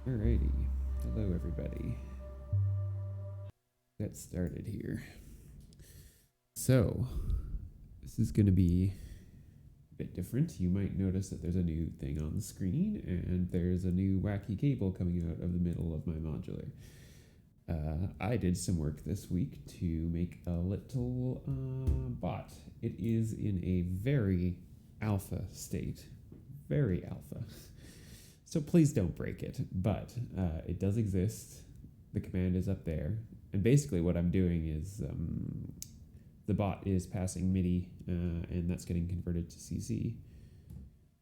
Alrighty. Hello, everybody. Get started here. So, this is going to be a bit different. You might notice that there's a new thing on the screen, and there's a new wacky cable coming out of the middle of my modular. I did some work this week to make a little bot. It is in a very alpha state. Very alpha. So please don't break it, but it does exist. The command is up there. And basically what I'm doing is the bot is passing MIDI, and that's getting converted to CC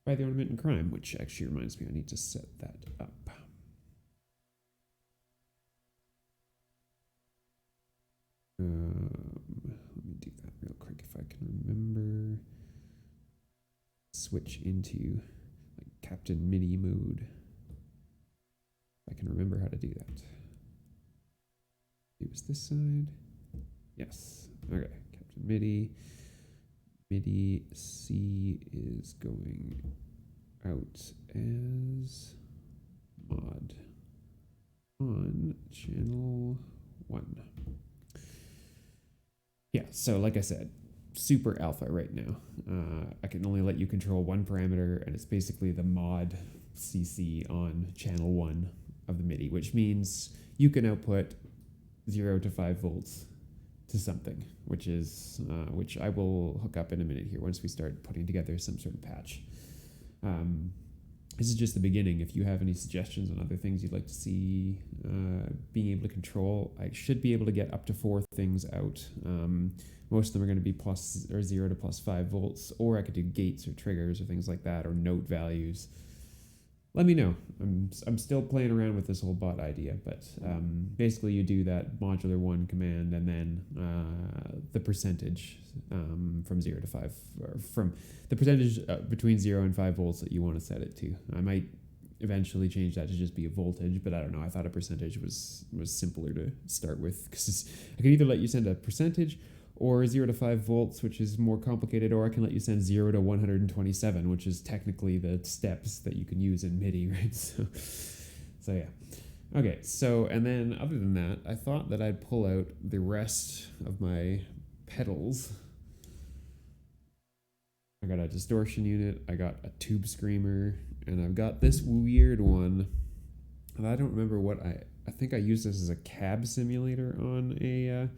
by the ornament in crime, which actually reminds me I need to set that up. Let me do that real quick if I can remember. Switch into like Captain MIDI mode. I can remember how to do that. It was this side. Yes. Okay. Captain MIDI. MIDI C is going out as mod on channel 1. Yeah, so like I said, super alpha right now. I can only let you control one parameter, and it's basically the mod CC on channel 1 of the MIDI, which means you can output 0 to 5 volts to something, which I will hook up in a minute here once we start putting together some sort of patch. This is just the beginning. If you have any suggestions on other things you'd like to see being able to control, I should be able to get up to 4 things out. Most of them are going to be plus or 0 to plus 5 volts, or I could do gates or triggers or things like that, or note values. Let me know. I'm still playing around with this whole bot idea, but basically you do that modular 1 command and then the percentage from 0 to 5, or from the percentage between 0 and 5 volts that you want to set it to. I might eventually change that to just be a voltage, but I don't know. I thought a percentage was simpler to start with, because I can either let you send a percentage or 0 to 5 volts, which is more complicated, or I can let you send 0 to 127, which is technically the steps that you can use in MIDI, right? So yeah. Okay, so, and then other than that, I thought that I'd pull out the rest of my pedals. I got a distortion unit, I got a tube screamer, and I've got this weird one. And I don't remember what I think I used this as a cab simulator on a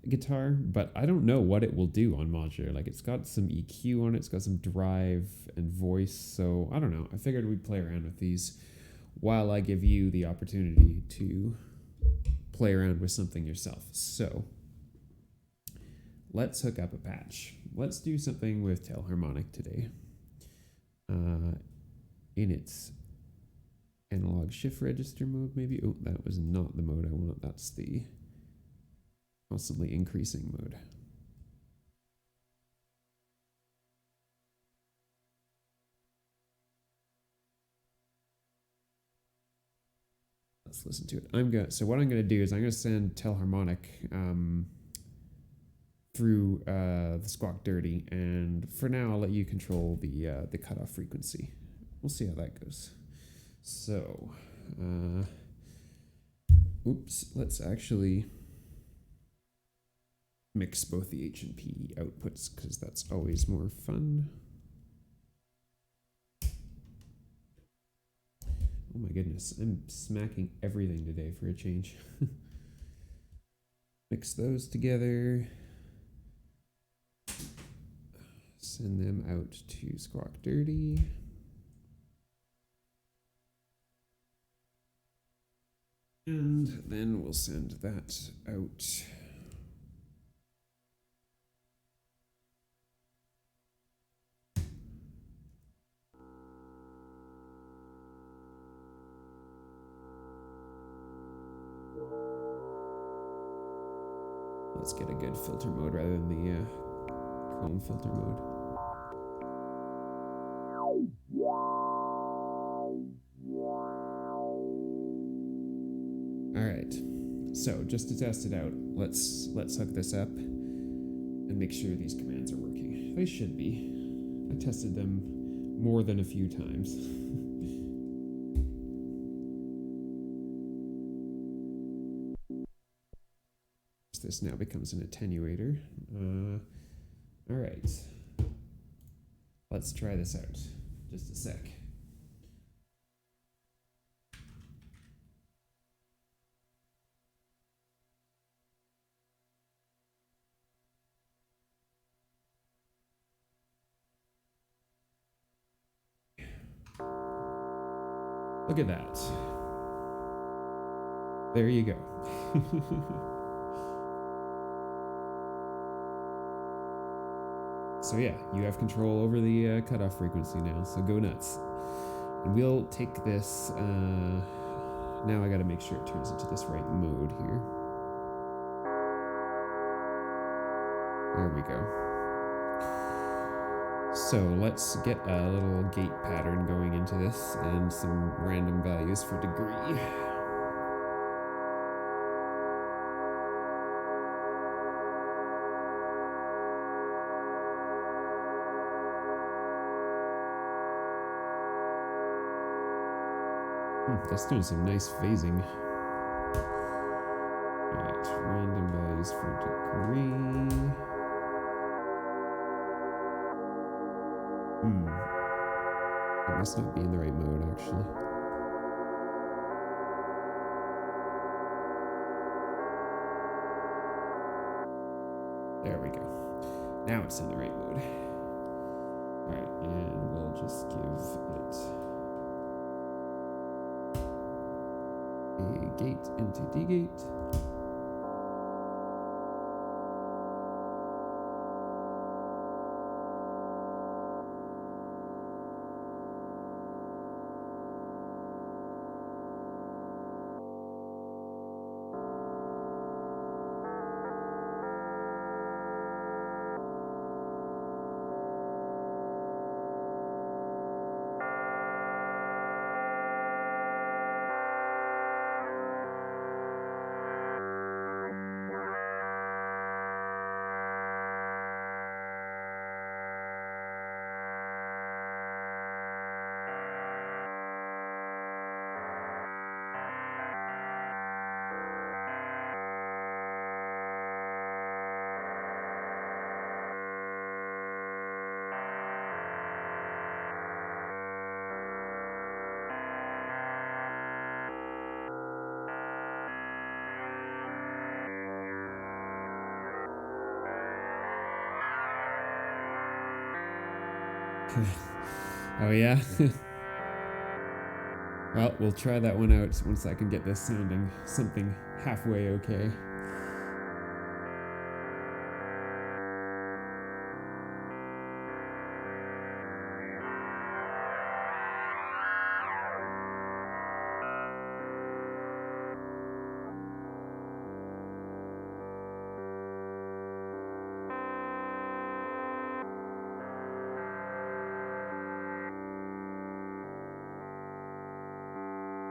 guitar, but I don't know what it will do on modular. Like, it's got some EQ on it, it's got some drive and voice, so I don't know. I figured we'd play around with these while I give you the opportunity to play around with something yourself. So let's hook up a patch. Let's do something with tail harmonic today. In its analog shift register mode, maybe. Oh, that was not the mode I want. That's the constantly increasing mode. Let's listen to it. So what I'm gonna do is I'm gonna send tail harmonic through the Squawk Dirty, and for now I'll let you control the cutoff frequency. We'll see how that goes. So, let's actually mix both the H and P outputs, because that's always more fun. Oh my goodness, I'm smacking everything today for a change. Mix those together. Send them out to Squawk Dirty. And then we'll send that out. Let's get a good filter mode rather than the Chrome filter mode. All right, so just to test it out, let's hook this up and make sure these commands are working. They should be. I tested them more than a few times. this now becomes an attenuator. All right. Let's try this out. Just a sec. Look at that. There you go. So yeah, you have control over the cutoff frequency now, so go nuts. And we'll take this, now I gotta make sure it turns into this right mode here. There we go. So let's get a little gate pattern going into this and some random values for degree. That's doing some nice phasing. Alright, random values for degree. It must not be in the right mode, actually. There we go. Now it's in the right mode. Alright, and we'll just give it a gate into D-gate. Oh yeah? Well, we'll try that one out once I can get this sounding something halfway okay.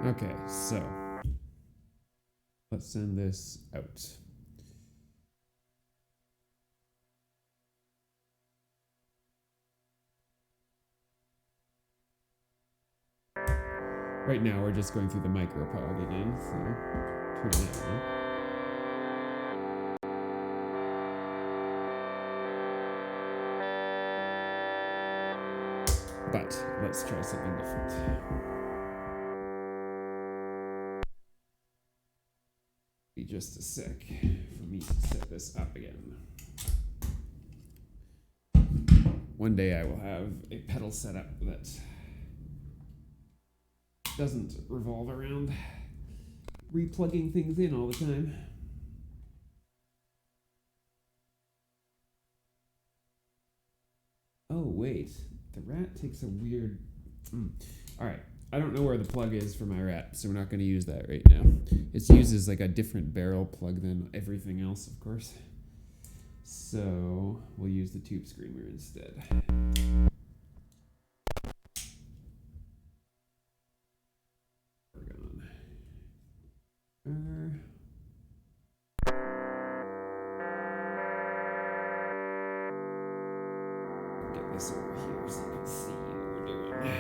Okay, so let's send this out. Right now we're just going through the micropod again, so turn that on. But let's try something different. Be just a sec for me to set this up again. One day I will have a pedal setup that doesn't revolve around replugging things in all the time. Oh wait, the rat takes a weird... Alright, I don't know where the plug is for my rat, so we're not going to use that right now. It uses like a different barrel plug than everything else, of course. So we'll use the tube screamer instead. Get this over here so you can see what we're doing.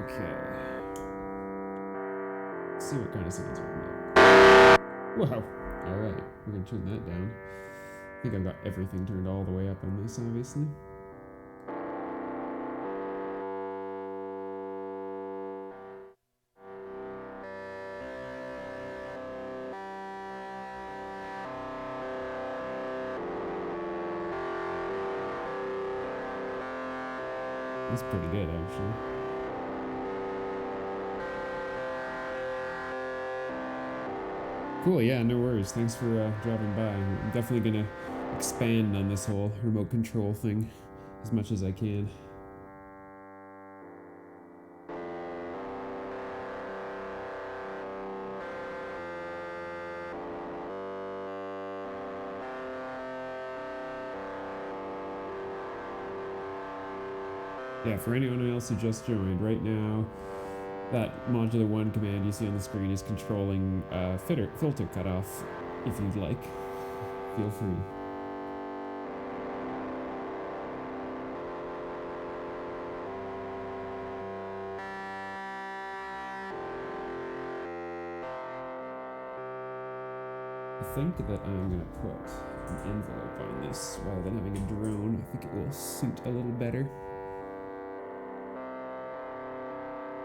Okay. Let's see what kind of sounds we're going to make. Wow. Alright, we're gonna turn that down. I think I've got everything turned all the way up on this, obviously. That's pretty good, actually. Cool, yeah, no worries. Thanks for dropping by. I'm definitely gonna expand on this whole remote control thing as much as I can. Yeah, for anyone else who just joined, right now, that Modular 1 command you see on the screen is controlling filter cutoff. If you'd like, feel free. I think that I'm going to put an envelope on this rather than having a drone. I think it will suit a little better.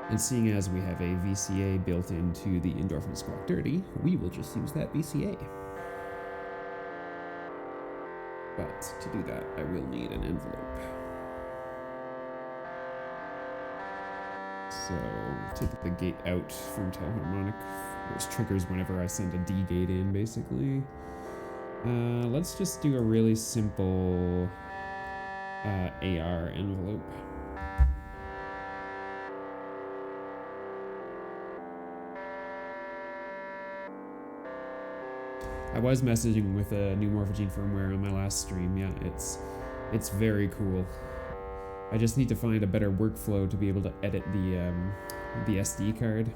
And seeing as we have a VCA built into the Endorphin Squawk Dirty, we will just use that VCA. But to do that, I will need an envelope. So take the gate out from Telharmonic, which triggers whenever I send a D gate in, basically. Let's just do a really simple AR envelope. I was messaging with a new Morphogene firmware on my last stream. Yeah, it's very cool. I just need to find a better workflow to be able to edit the SD card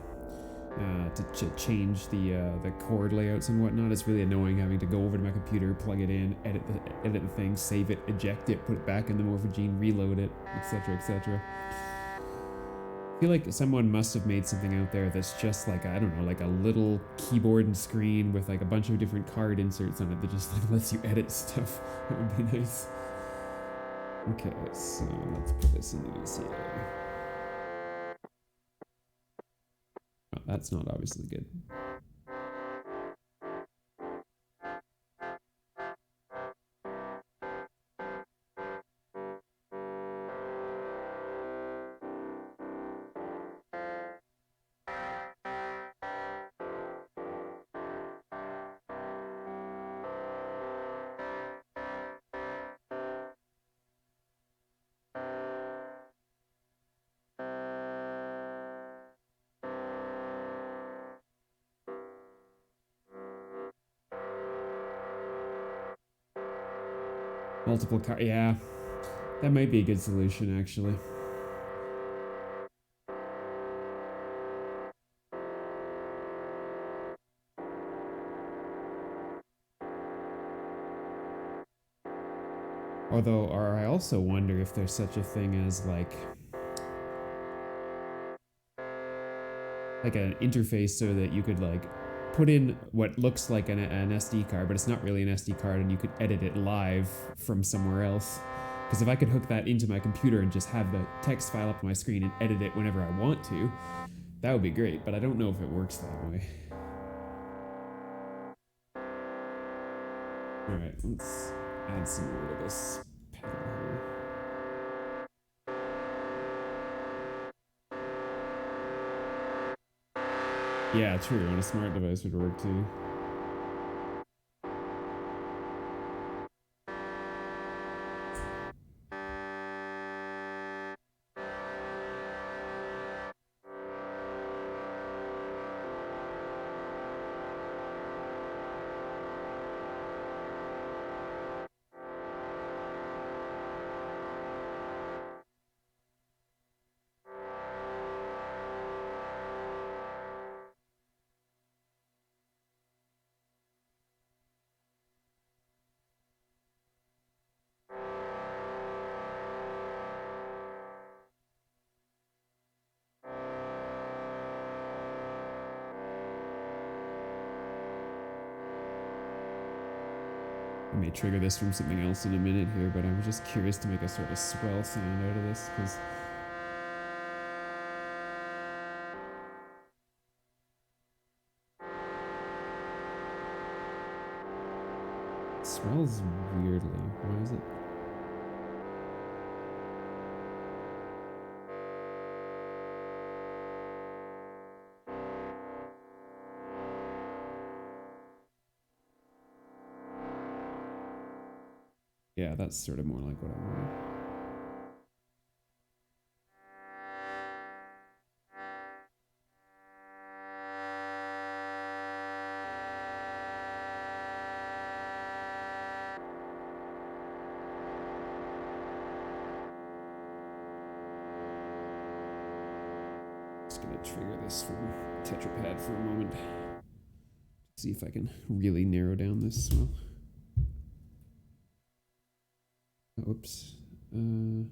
to change the chord layouts and whatnot. It's really annoying having to go over to my computer, plug it in, edit the thing, save it, eject it, put it back in the Morphogene, reload it, etc., etc. I feel like someone must have made something out there that's just like, I don't know, like a little keyboard and screen with like a bunch of different card inserts on it that just like lets you edit stuff. That would be nice. Okay, so let's put this in the VCA. Oh, that's not obviously good. Multiple card, yeah. That might be a good solution, actually. Although, or I also wonder if there's such a thing as like an interface so that you could like put in what looks like an SD card, but it's not really an SD card, and you could edit it live from somewhere else. Because if I could hook that into my computer and just have the text file up on my screen and edit it whenever I want to, that would be great, but I don't know if it works that way. Alright, let's add some more to this pedal here. Yeah, true, on a smart device would work too. I may trigger this from something else in a minute here, but I'm just curious to make a sort of swell sound out of this, because it swells weirdly. Why is it? Yeah, that's sort of more like what I wanted. Just gonna trigger this from Tetrapad for a moment. See if I can really narrow down this swell. Oops. No,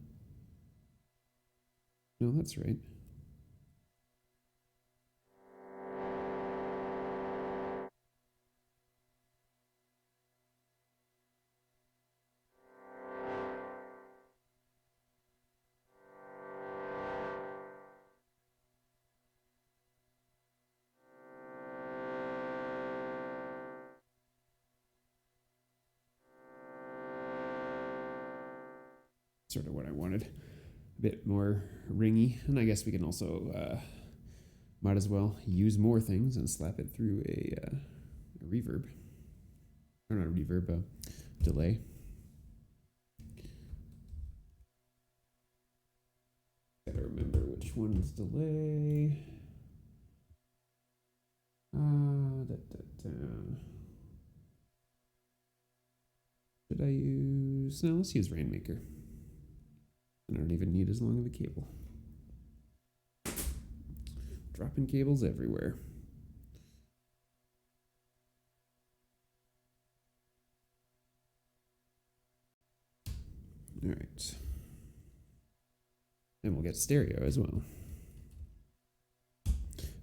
that's right. Sort of what I wanted. A bit more ringy. And I guess we can also might as well use more things and slap it through a reverb. Or not a reverb, a delay. Gotta remember which one's delay. Should I use... No, let's use Rainmaker. I don't even need as long of a cable. Dropping cables everywhere. All right. And we'll get stereo as well.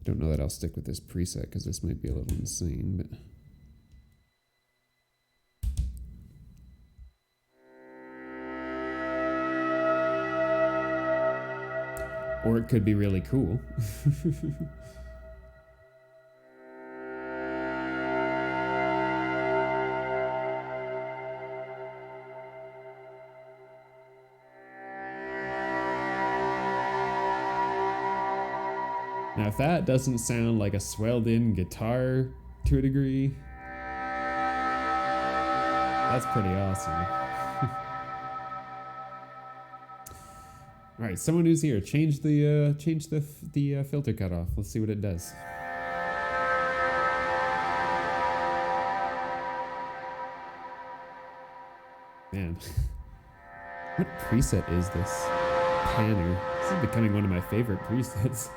Don't know that I'll stick with this preset because this might be a little insane, but... Or it could be really cool. Now, if that doesn't sound like a swelled in guitar to a degree, that's pretty awesome. All right, someone who's here, change the filter cutoff. Let's see what it does. Man, what preset is this? Panner. This is becoming one of my favorite presets.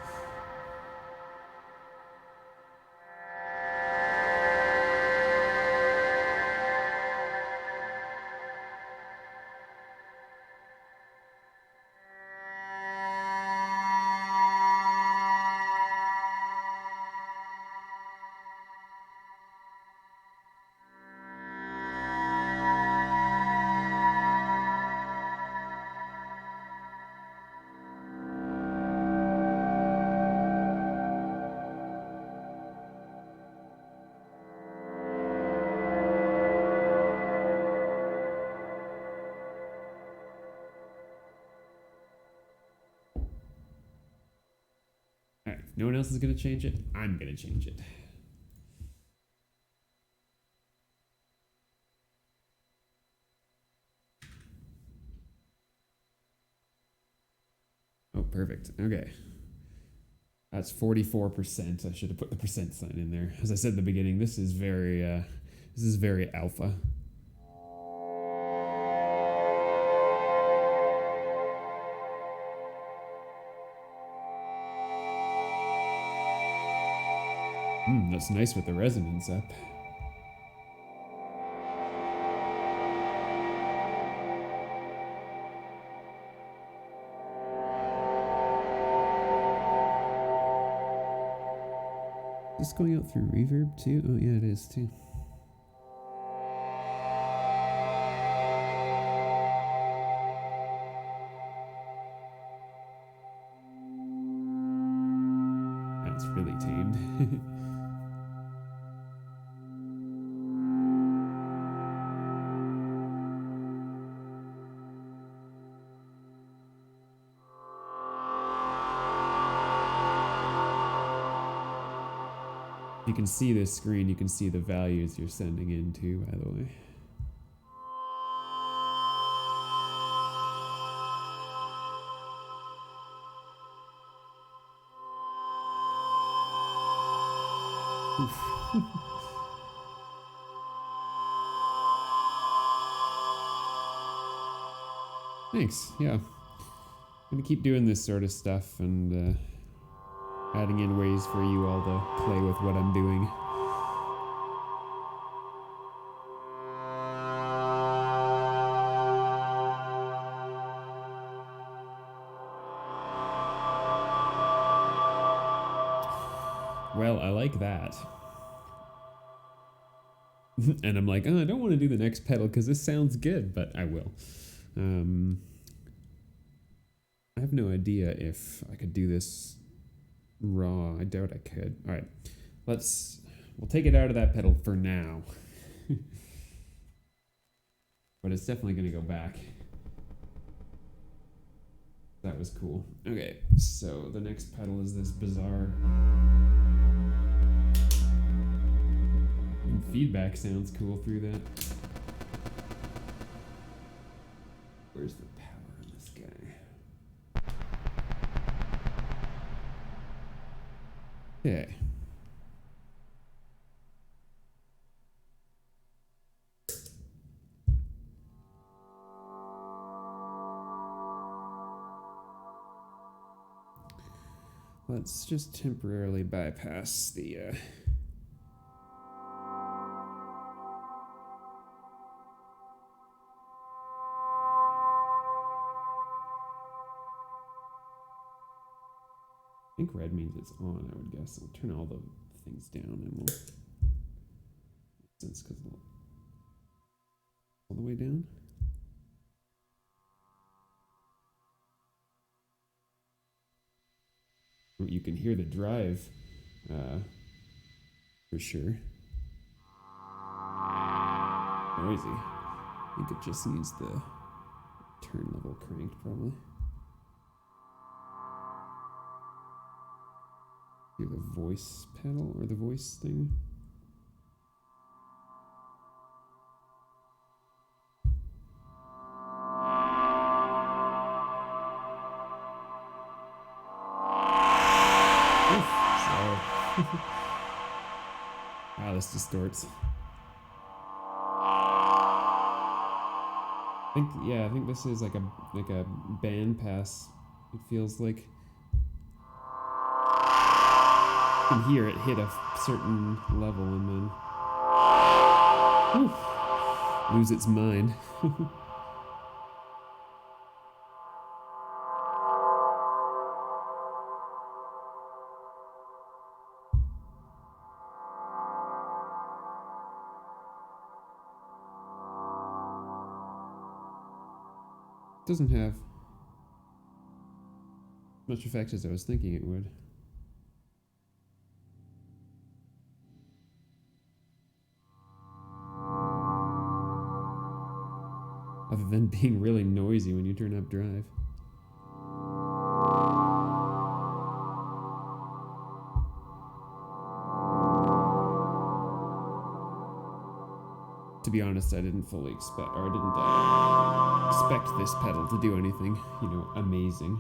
No one else is going to change it. I'm going to change it. Oh, perfect. Okay. That's 44%. I should have put the percent sign in there. As I said at the beginning, this is very alpha. That's nice with the resonance up. Is this going out through reverb too? Oh yeah, it is too. now it's really tamed. You can see this screen, you can see the values you're sending into, by the way. Thanks, yeah. I'm gonna keep doing this sort of stuff and adding in ways for you all to play with what I'm doing. Well, I like that. And I'm like, oh, I don't want to do the next pedal because this sounds good, but I will. I have no idea if I could do this raw. I doubt I could. All right, we'll take it out of that pedal for now. But it's definitely going to go back. That was cool. Okay, so the next pedal is this bizarre feedback sounds cool through that. Where's the power on this guy? Okay. Let's just temporarily bypass the I think red means it's on, I would guess. I'll turn all the things down and we'll since because all the way down. You can hear the drive for sure. Noisy. I think it just needs the turn level cranked probably. Hear the voice pedal or the voice thing. Wow, this distorts. I think this is like a band pass. It feels like you can hear it hit a certain level and then lose its mind. Doesn't have much effect as I was thinking it would. Other than being really noisy when you turn up drive. To be honest, I didn't fully expect, or I didn't expect this pedal to do anything, amazing.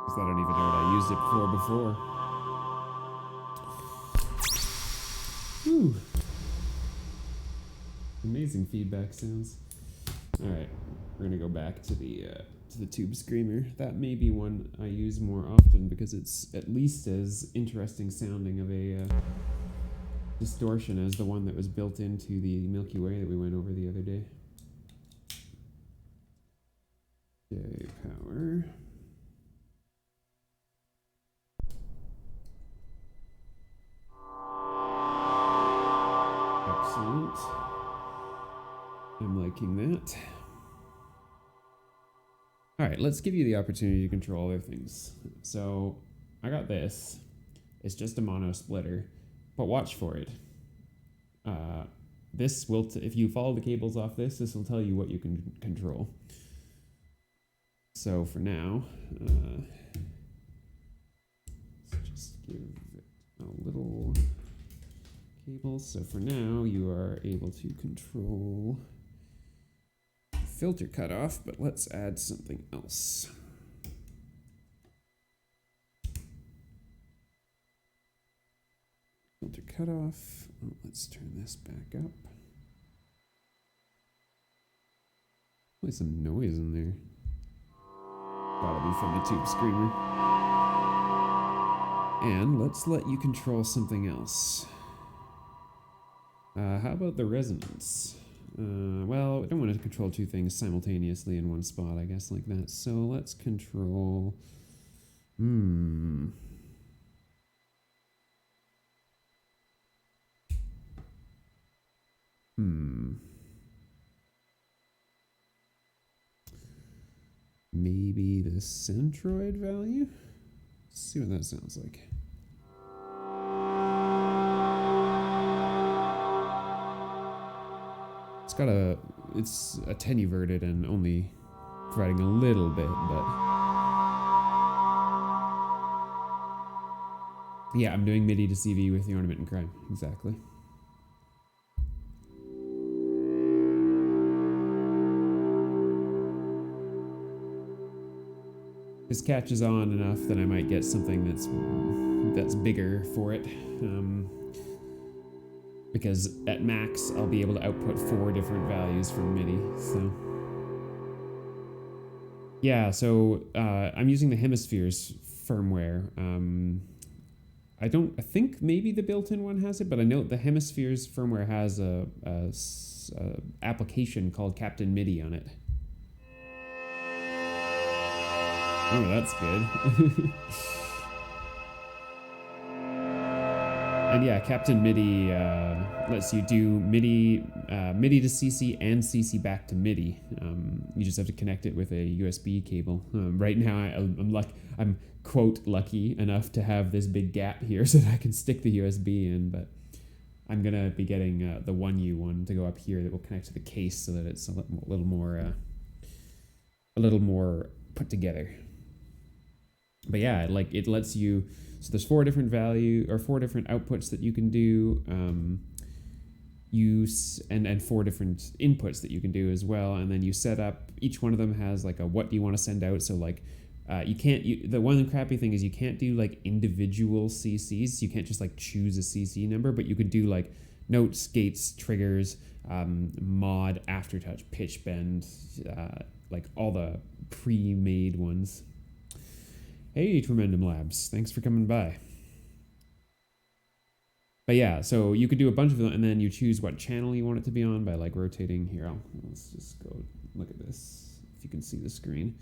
Because I don't even know what I used it for before. Whew. Amazing feedback sounds. All right, we're gonna go back to the tube screamer. That may be one I use more often because it's at least as interesting sounding of a distortion as the one that was built into the Milky Way that we went over the other day. Okay, power. Excellent. I'm liking that. All right, let's give you the opportunity to control other things. So I got this. It's just a mono splitter, but watch for it. This will, if you follow the cables off this will tell you what you can control. So for now, let's just give it a little cable. So for now, you are able to control filter cutoff, but let's add something else. Filter cutoff. Oh, let's turn this back up. There's some noise in there. Gotta be from the tube screamer. And let's let you control something else. How about the resonance? Well, I don't want to control two things simultaneously in one spot, I guess, like that. So let's control... Maybe the centroid value? Let's see what that sounds like. It's attenuverted and only providing a little bit, but yeah, I'm doing MIDI to CV with the ornament and crime, exactly. This catches on enough that I might get something that's bigger for it. Because at max, I'll be able to output 4 different values from MIDI, so. Yeah, so I'm using the Hemispheres firmware. I think maybe the built-in one has it, but I know the Hemispheres firmware has a application called Captain MIDI on it. Oh, that's good. And yeah, Captain MIDI lets you do MIDI to CC and CC back to MIDI. You just have to connect it with a USB cable. Right now, I'm quote lucky enough to have this big gap here so that I can stick the USB in. But I'm gonna be getting the 1U one to go up here that will connect to the case so that it's a little more put together. But yeah, like it lets you. So there's 4 different outputs that you can do, use and 4 different inputs that you can do as well. And then you set up, each one of them has like a what do you want to send out. So like the one crappy thing is you can't do like individual CCs. You can't just like choose a CC number, but you could do like notes, gates, triggers, mod, aftertouch, pitch bend, like all the pre-made ones. Hey, Tremendum Labs, thanks for coming by. But yeah, so you could do a bunch of them, and then you choose what channel you want it to be on by like rotating. Here, let's just go look at this, if you can see the screen.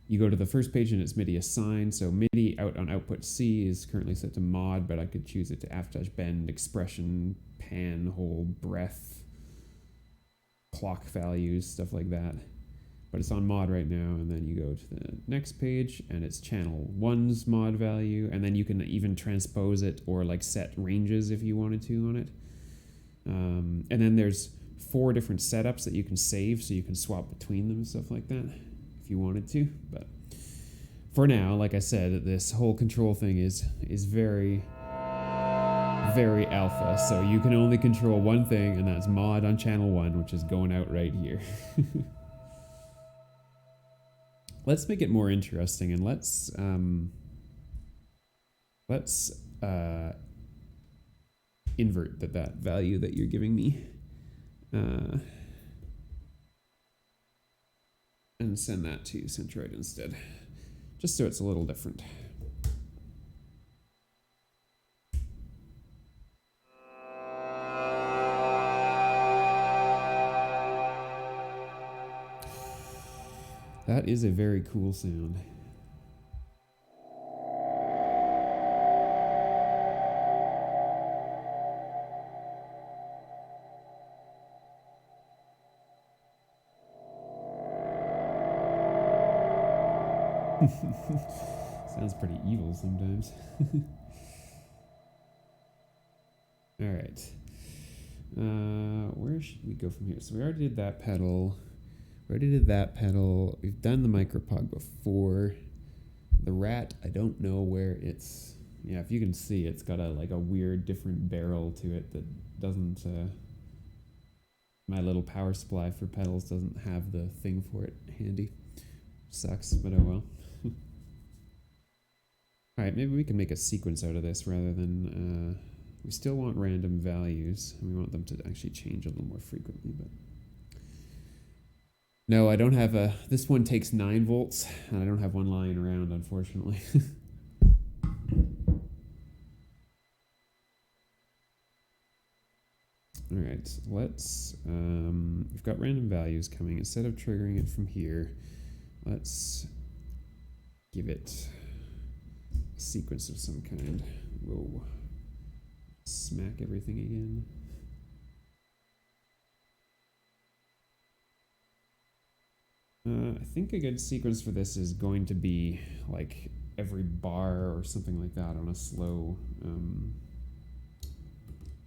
You go to the first page and it's MIDI assigned. So MIDI out on output C is currently set to mod, but I could choose it to aftertouch, bend, expression, pan, hold, breath, clock values, stuff like that. But it's on mod right now, and then you go to the next page and it's channel 1's mod value, and then you can even transpose it or like set ranges if you wanted to on it. And then there's 4 different setups that you can save, so you can swap between them and stuff like that if you wanted to. But for now, like I said, this whole control thing is very, very alpha, so you can only control one thing, and that's mod on channel 1, which is going out right here. Let's make it more interesting, and let's invert that value that you're giving me, and send that to centroid instead, just so it's a little different. That is a very cool sound. Sounds pretty evil sometimes. All right. Where should we go from here? So we already did that pedal. We've done the micropog before. The rat, I don't know where it's. Yeah, if you can see, it's got a weird different barrel to it that doesn't. My little power supply for pedals doesn't have the thing for it handy. Sucks, but oh well. Alright, maybe we can make a sequence out of this rather than... we still want random values, and we want them to actually change a little more frequently, but... No, I don't have a... This one takes 9 volts, and I don't have one lying around, unfortunately. Alright, let's... we've got random values coming. Instead of triggering it from here, let's give it a sequence of some kind. Whoa. Smack everything again. I think a good sequence for this is going to be like every bar or something like that on a slow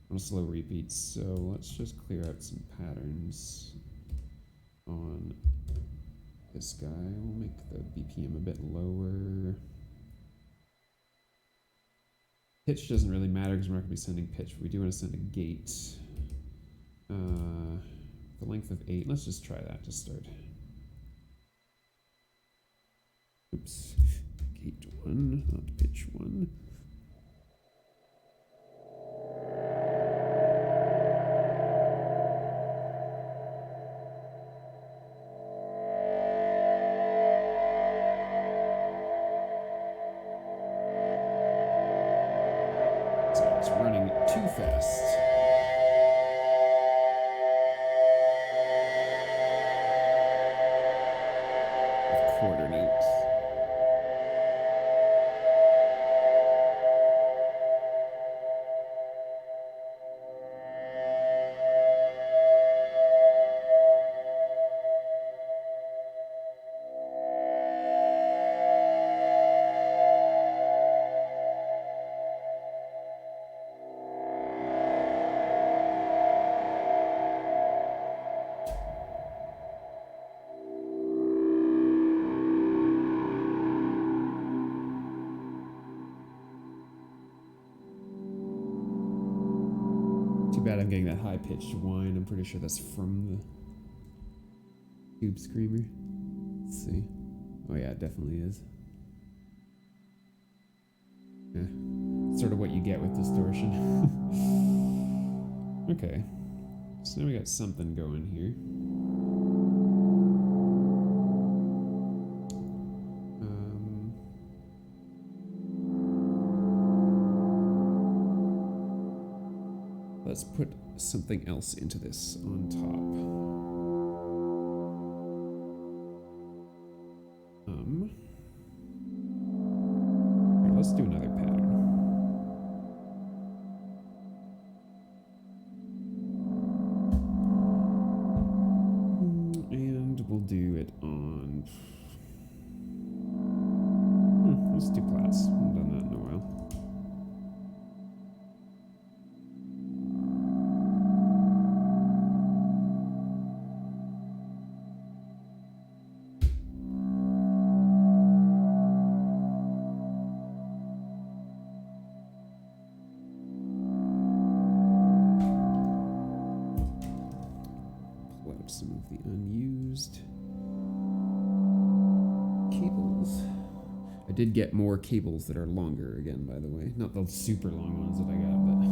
repeat. So let's just clear out some patterns on this guy. We'll make the BPM a bit lower. Pitch doesn't really matter because we're not going to be sending pitch, but we do want to send a gate. The length of 8. Let's just try that to start. Oops. Gate 1, not pitch 1. So it's running too fast. Quarter notes. Too bad I'm getting that high-pitched whine. I'm pretty sure that's from the Tube Screamer. Let's see. Oh yeah, it definitely is. Yeah. Sort of what you get with distortion. Okay. So now we got something going here. Let's put something else into this on top. Here, let's do another pattern. And we'll do it on... let's do plats. I haven't done that in a while. Some of the unused cables. I did get more cables that are longer again, by the way. Not the super long ones that I got, but...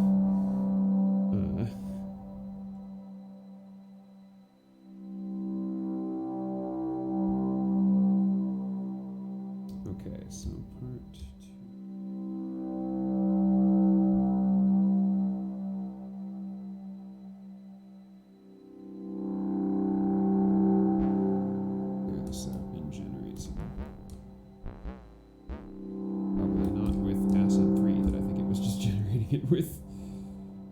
Okay, so part 2. With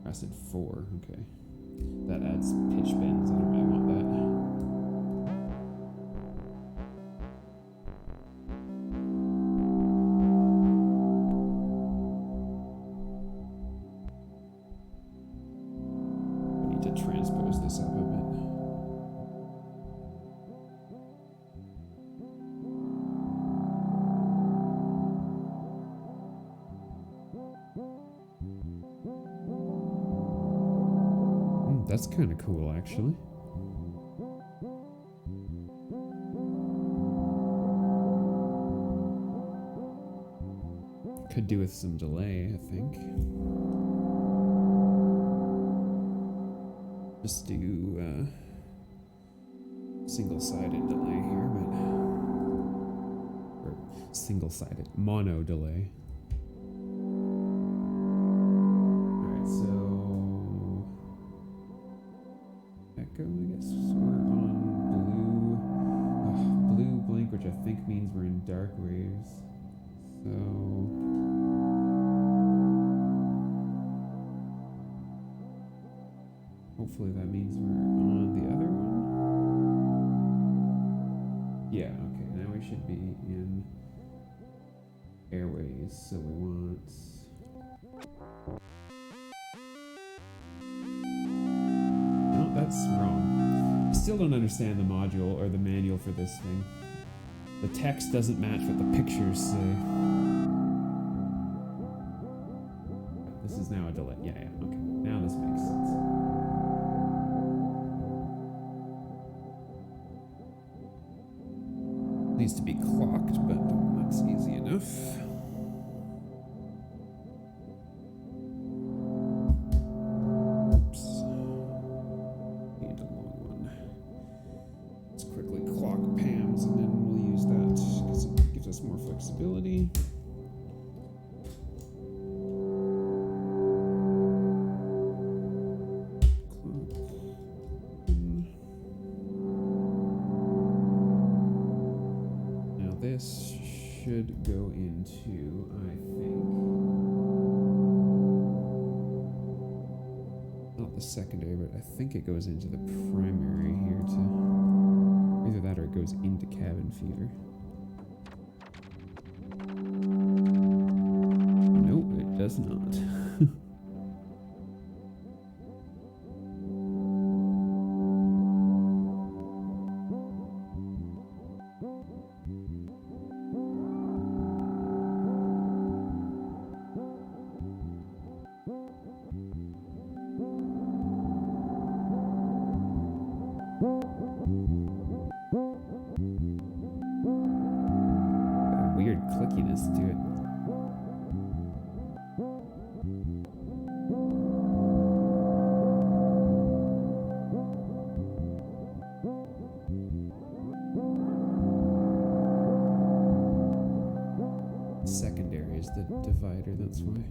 acid 4, okay. That adds pitch bends. I don't really want that. That's kind of cool, actually. Could do with some delay, I think. Just do single-sided delay here, or single-sided mono delay. All right, so echo. I guess we're on blue blink, which I think means we're in dark waves. So hopefully that means we're on the other one. Yeah, okay, now we should be in airways, so we want... No, that's wrong. I still don't understand the module or the manual for this thing. The text doesn't match what the pictures say. This is now a delay. Yeah, okay. Now this makes sense. Needs to be clocked, but that's easy enough. Oops. Need a long one. Let's quickly clock Pam's and then we'll use that because it gives us more flexibility. This should go into, I think, not the secondary, but I think it goes into the primary here too. Either that or it goes into cabin feeder. Nope, it does not. Weird clickiness to it. Secondary is the divider, that's why.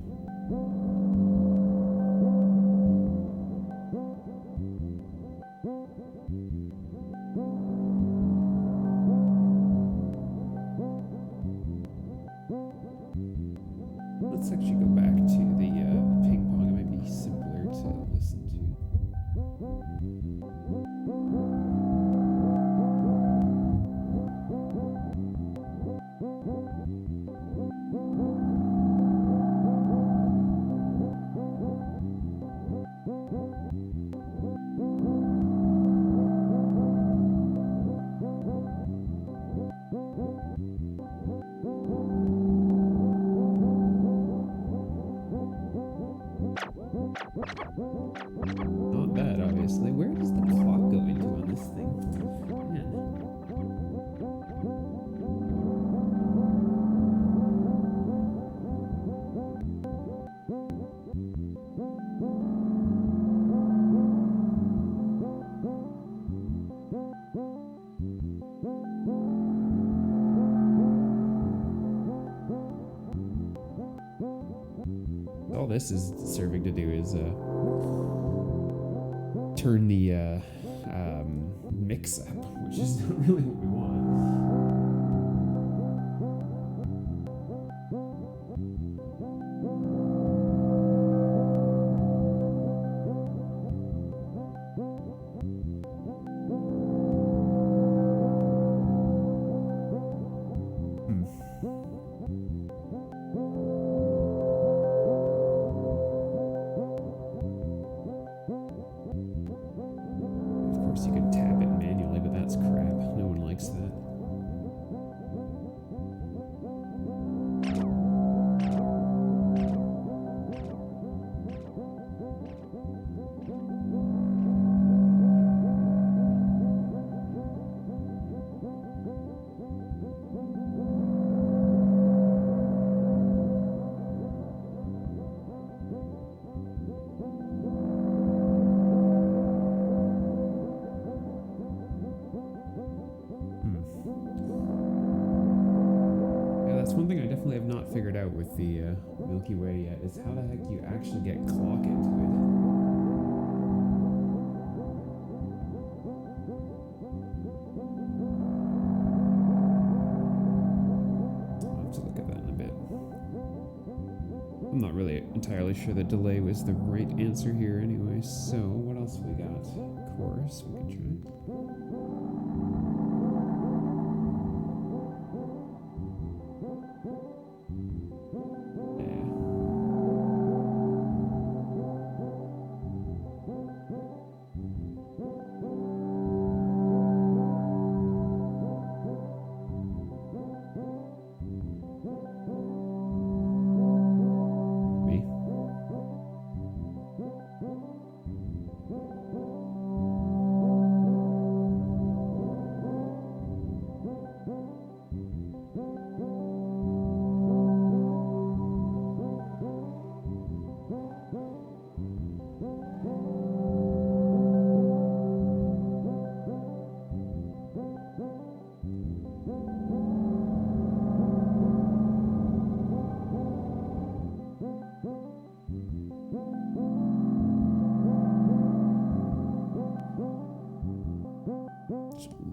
Let's actually go back to the ping pong. It might be simpler to listen to. Not bad, obviously. Where does the clock go into on this thing? Man. All this is serving to do is turn the mix up, which is not really what we want. You can tap it manually, but that's crap. No one likes That's one thing I definitely have not figured out with the Milky Way yet, is how the heck you actually get clock into it. I'll have to look at that in a bit. I'm not really entirely sure the delay was the right answer here anyway, so what else we got? Chorus, we can try.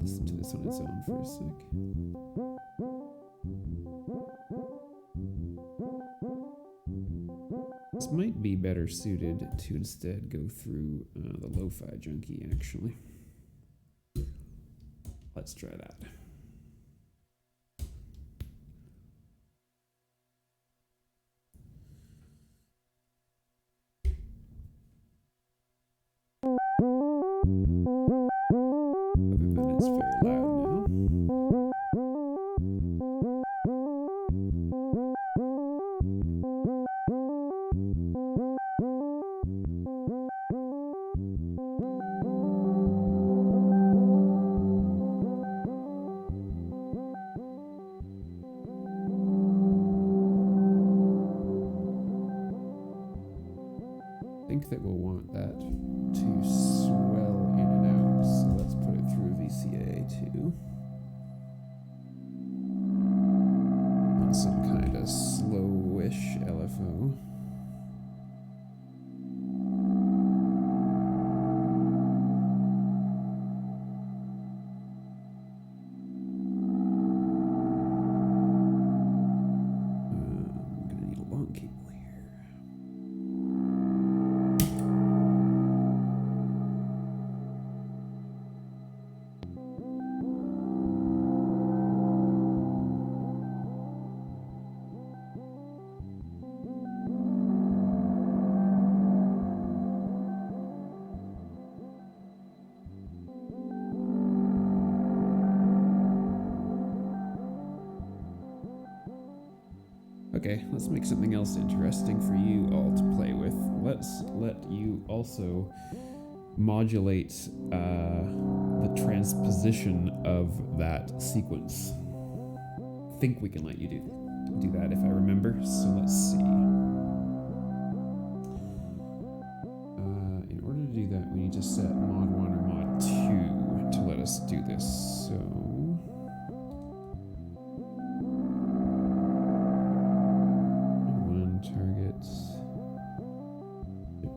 Listen to this on its own for a sec. This might be better suited to instead go through the lo-fi junkie, actually. Let's try that. That we'll want that to swell in and out, so let's put it through VCA too. On some kind of slowish LFO. I'm gonna need a long cable here. Okay, let's make something else interesting for you all to play with. Let's let you also modulate the transposition of that sequence. I think we can let you do that if I remember, so let's see. In order to do that, we need to set mod 1 or mod 2 to let us do this, so...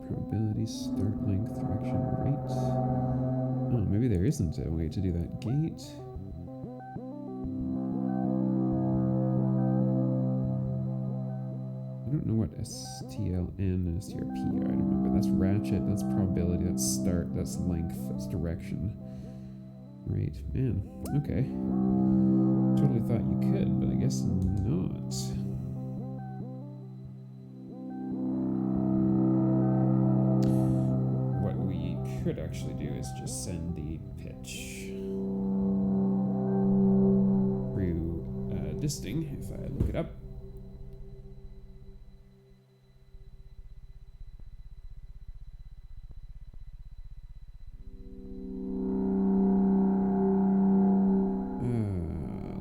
Probability, start length, direction, rate. Oh, maybe there isn't a way to do that. Gate. I don't know what STLN and STRP are. I don't remember. That's ratchet, that's probability, that's start, that's length, that's direction. Rate. Man, okay. Totally thought you could, but I guess not. Could actually do is just send the pitch through disting if I look it up.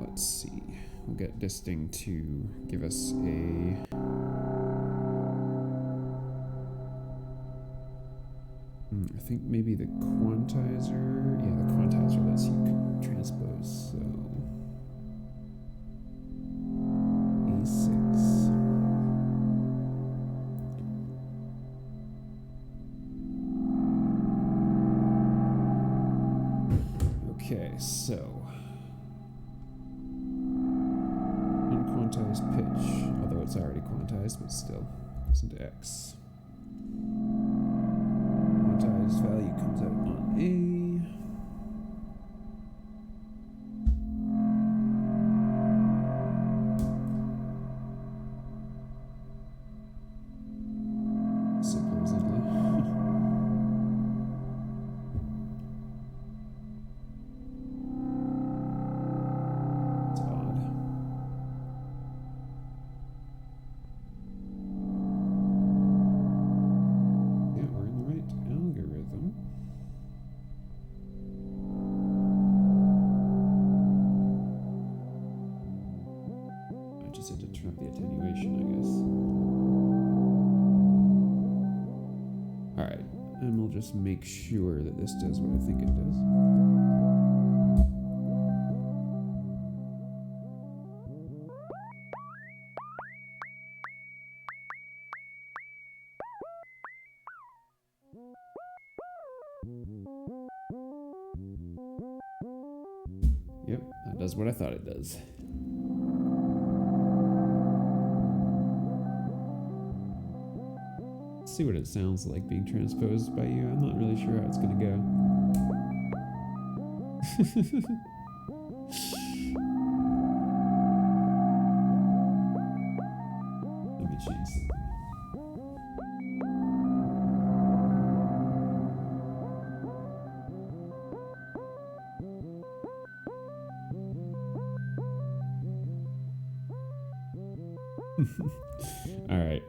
Let's see. We'll get disting to give us a I think maybe the quantizer. Yeah, the quantizer lets you transpose, so. quantize pitch, although it's already quantized, but still, goes into X. Quantized value comes out on A. Make sure that this does what I think it does. Yep, that does what I thought it does. Let's see what it sounds like being transposed by you. I'm not really sure how it's going to go. Let me change something. All right.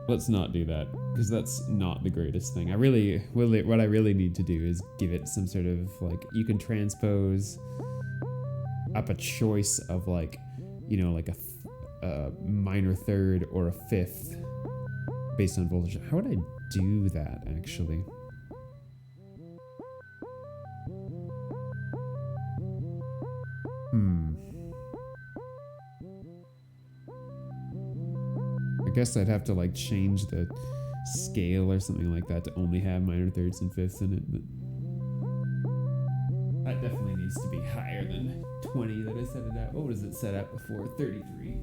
Let's not do that, because that's not the greatest thing. What I really need to do is give it some sort of, like, you can transpose up a choice of, like, you know, like a minor third or a fifth based on voltage. How would I do that, actually? I guess I'd have to, like, change the scale or something like that to only have minor thirds and fifths in it, but that definitely needs to be higher than 20 that I set it at. What was it set at before? 33.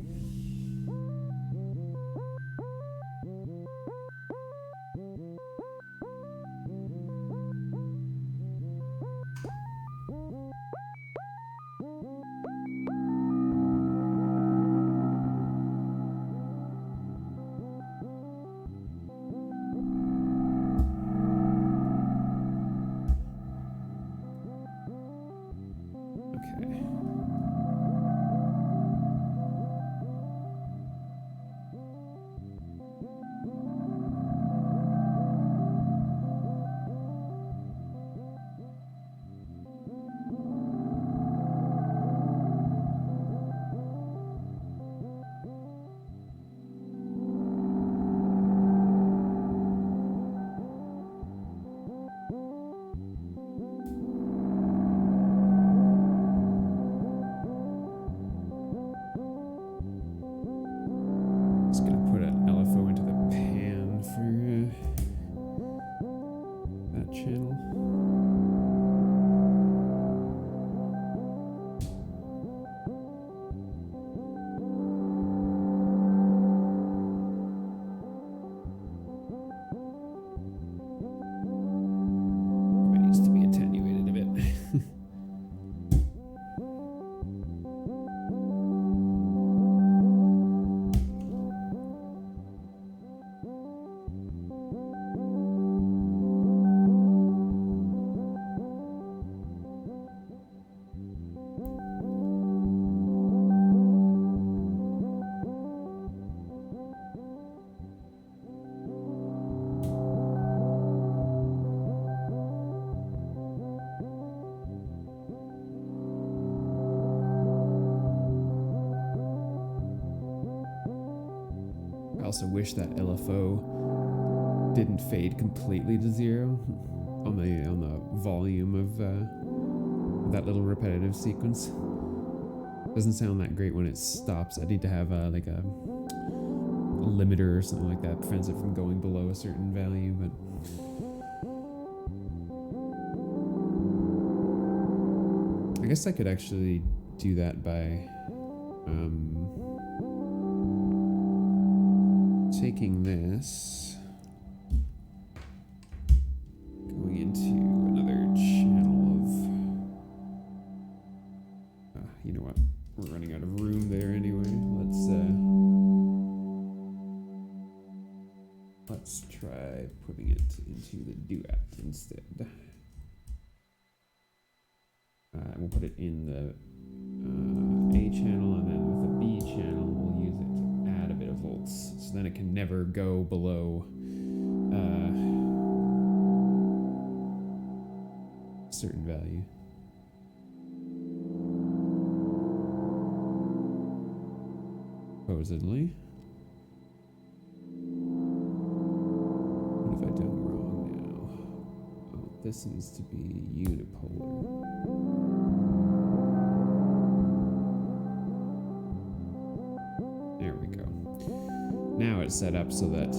I also wish that LFO didn't fade completely to zero on the volume of that little repetitive sequence. Doesn't sound that great when it stops. I need to have like a limiter or something like that prevents it from going below a certain value, but I guess I could actually do that by Taking this, going into another channel of, you know what, we're running out of room there anyway. Let's try putting it into the duet instead. We'll put it in the A channel, and then with the B channel, we'll use it to add a bit of volts. So then it can never go below a certain value. Supposedly. What have I done wrong now? Oh, this needs to be unipolar. There we go. Now it's set up so that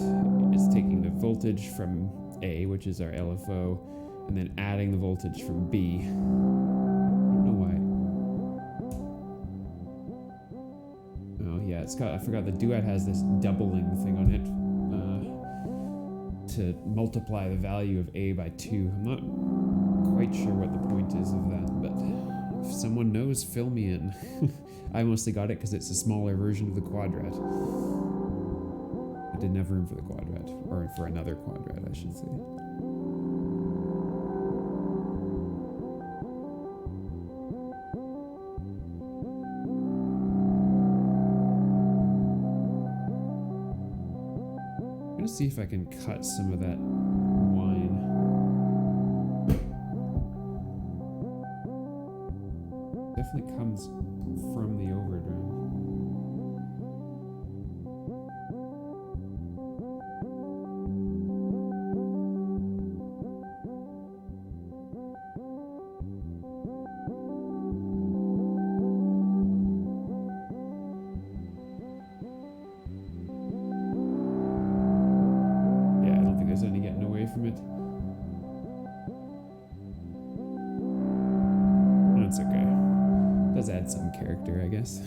it's taking the voltage from A, which is our LFO, and then adding the voltage from B. I don't know why. Oh yeah, it's got, I forgot the duet has this doubling thing on it to multiply the value of A by 2. I'm not quite sure what the point is of that, but if someone knows, fill me in. I mostly got it because it's a smaller version of the quadrat. I didn't have room for the quadrat, or for another quadrat, I should say. I'm gonna see if I can cut some of that wine. Definitely comes from the overdrive. Yeah, I don't think there's any getting away from it. That's okay. Does add some character, I guess.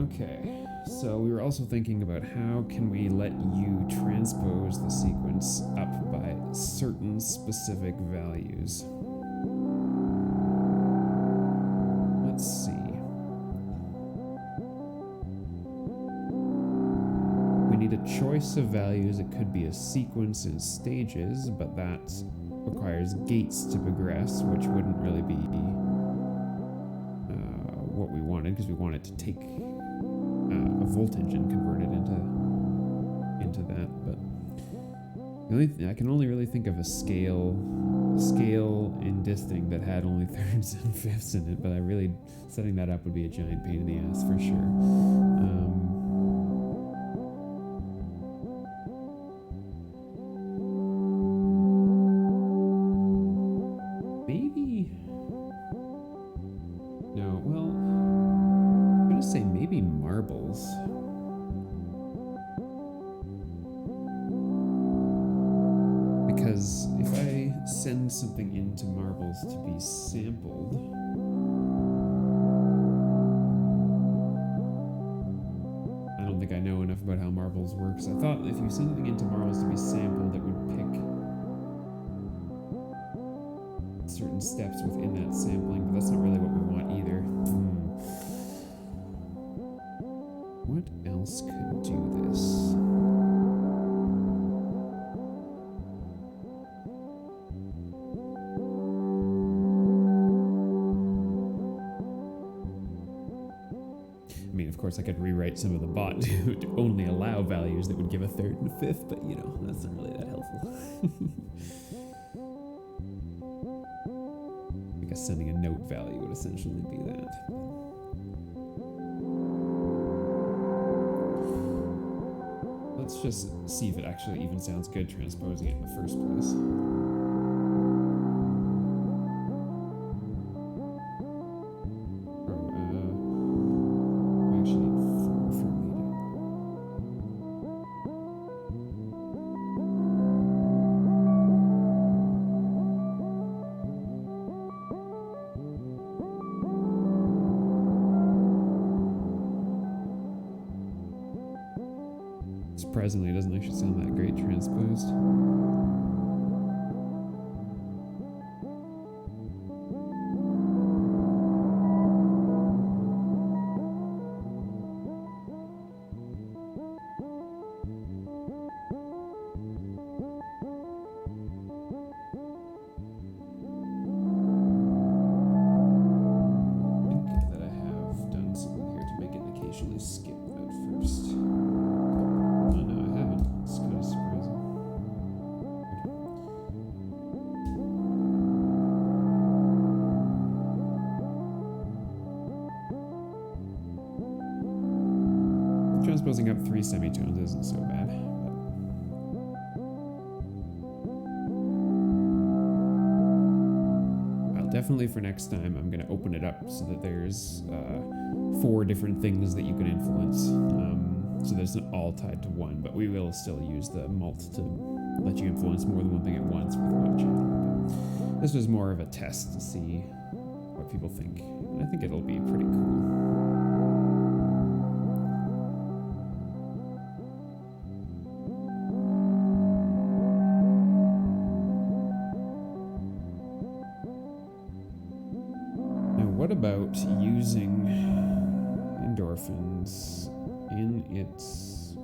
Okay, so we were also thinking about how can we let you transpose the sequence up by certain specific values. Let's see. We need a choice of values. It could be a sequence in stages, but that requires gates to progress, which wouldn't really be what we wanted, because we want it to take a voltage and convert it into that. But the only I can only really think of a scale in distinct that had only thirds and fifths in it, but setting that up would be a giant pain in the ass for sure. Maybe. No, well, I'm gonna say maybe marbles. Because if I send something into marbles to be sampled, I don't think I know enough about how marbles works. I thought if you send something into marbles to be sampled, it would pick certain steps within that sampling, but that's not really what we want either. What else could do this? I mean, of course, I could rewrite some of the bot to only allow values that would give a third and a fifth, but you know, that's not really that helpful. I guess sending a note value would essentially be that. Let's just see if it actually even sounds good transposing it in the first place. We actually need 4 for meter. Surprisingly, it doesn't actually sound that great transposed. Transposing up 3 semitones isn't so bad. Well, definitely for next time, I'm going to open it up so that there's 4 different things that you can influence. So there's not all tied to one, but we will still use the mult to let you influence more than one thing at once with one channel. But this was more of a test to see what people think. And I think it'll be pretty cool. What about using endorphins in its...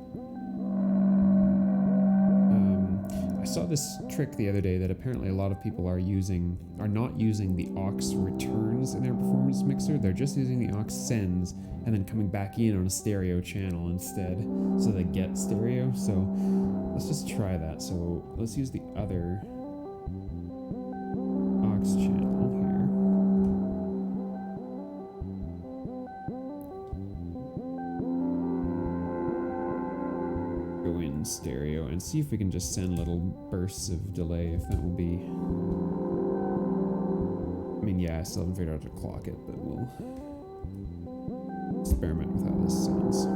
I saw this trick the other day that apparently a lot of people are not using the aux returns in their performance mixer. They're just using the aux sends and then coming back in on a stereo channel instead, so they get stereo. So let's just try that. So let's use the other aux channel here. Go in stereo and see if we can just send little bursts of delay, if that will be... I mean, yeah, I still haven't figured out how to clock it, but we'll experiment with how this sounds.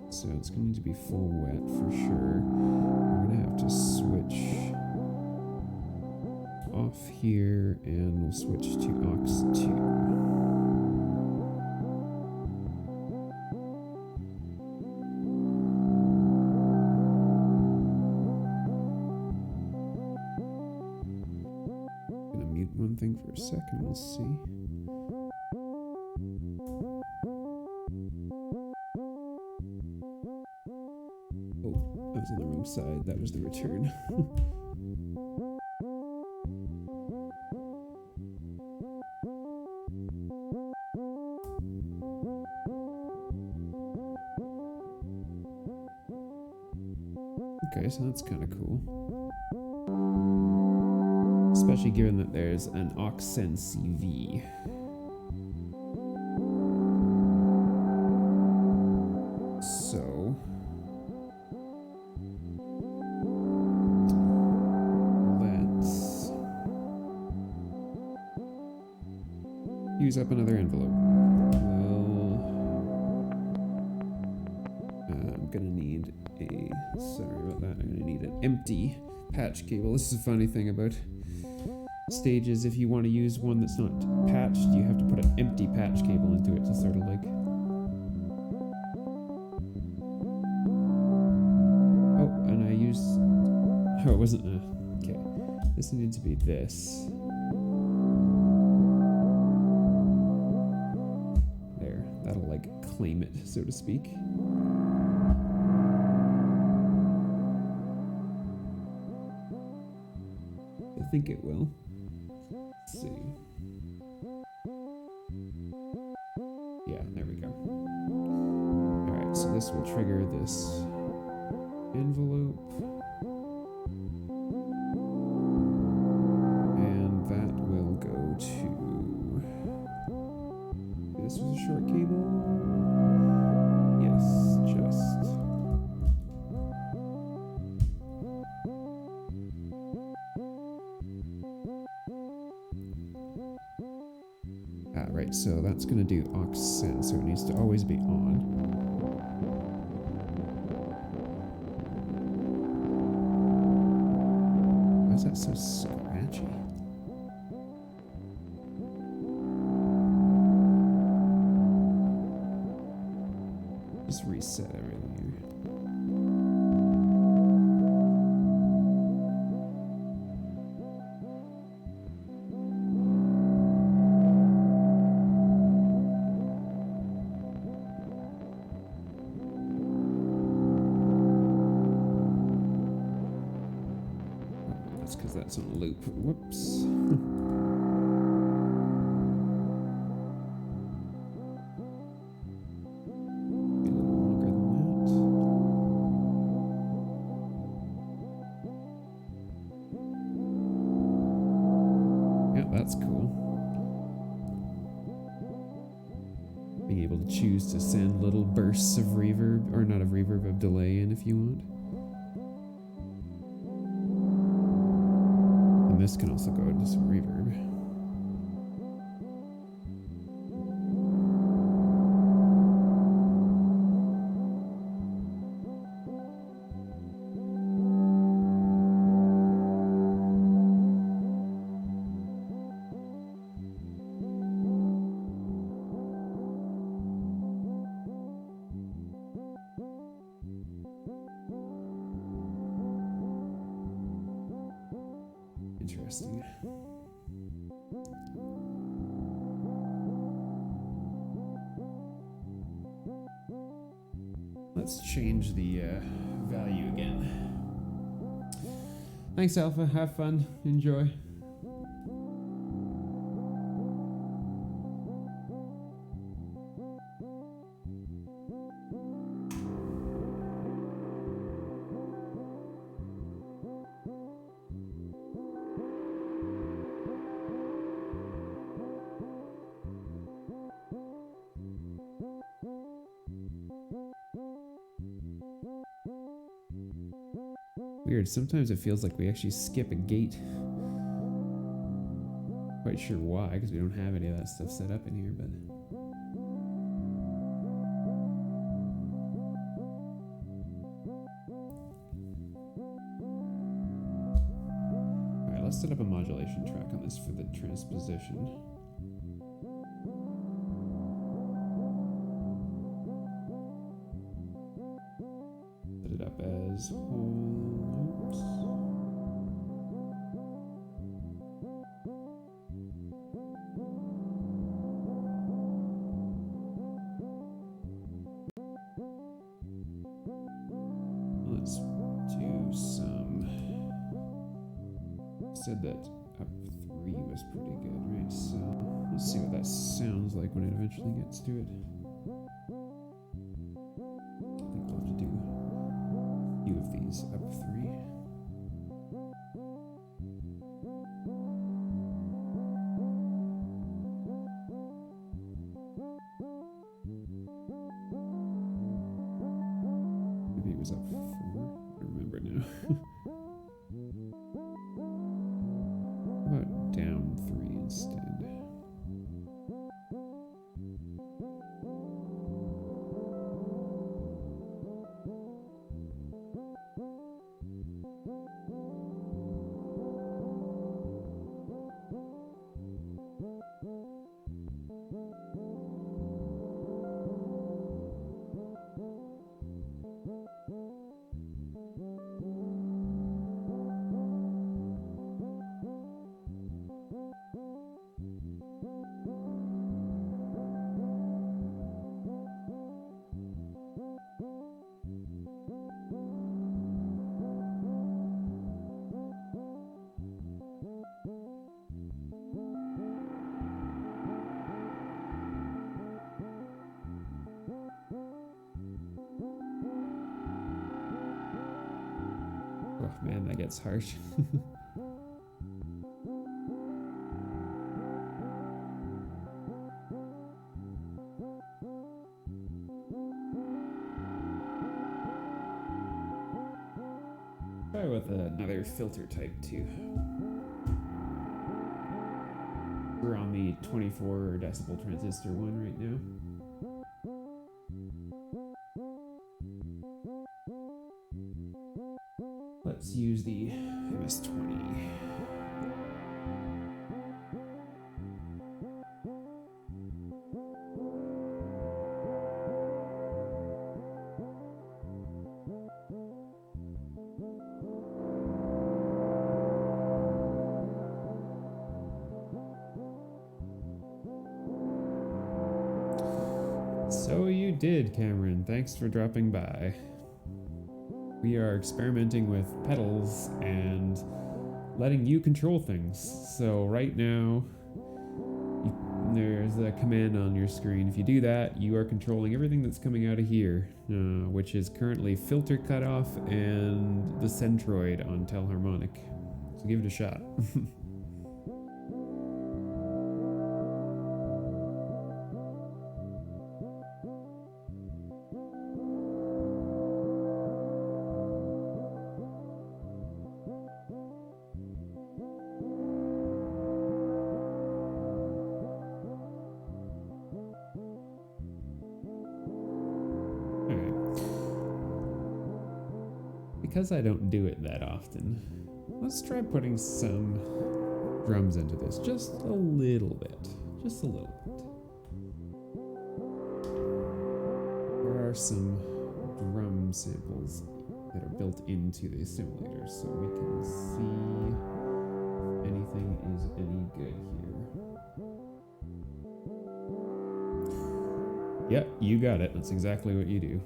So it's going to need to be full wet for sure. We're going to have to switch off here, and we'll switch to aux 2. One thing for a second, we'll see. Oh, I was on the wrong side. That was the return. Okay, so that's kind of cool. Especially given that there's an aux send CV. So let's use up another envelope. Well, I'm gonna need sorry about that, I'm gonna need an empty patch cable. This is a funny thing about stages. If you want to use one that's not patched, you have to put an empty patch cable into it to sort of like... Oh, and I used... Oh, it wasn't... okay. This needed to be this. There. That'll like claim it, so to speak. I think it will. Let's see. Yeah, there we go. Alright, so this will trigger this envelope. And that will go to... This was a short cable? Yes, just... Right, so that's going to do aux send, so it needs to always be on. Why is that so scratchy? Just reset everything here. That's because that's on a loop. Whoops. That's cool. Being able to choose to send little bursts of reverb, or not of reverb, of delay in if you want. And this can also go into some reverb. Interesting. Let's change the value again. Thanks, Alpha. Have fun. Enjoy. Weird, sometimes it feels like we actually skip a gate. Quite sure why, because we don't have any of that stuff set up in here, but... Alright, let's set up a modulation track on this for the transposition. Set it up as whole loops. Let's do some... Said that up 3 was pretty good, right? So let's see what that sounds like when it eventually gets to it. I think we'll have to do a few of these up 3. Maybe it was up 4. I don't remember now. How about down 3 instead? Oh man, that gets harsh. Try with another filter type too. We're on the 24 decibel transistor one right now. Let's use the MS-20. So you did, Cameron. Thanks for dropping by. We are experimenting with pedals and letting you control things. So right now, there's a command on your screen. If you do that, you are controlling everything that's coming out of here, which is currently filter cutoff and the centroid on Telharmonic. So give it a shot. Because I don't do it that often, let's try putting some drums into this. Just a little bit. Just a little bit. There are some drum samples that are built into the simulator, so we can see if anything is any good here. Yep, you got it. That's exactly what you do.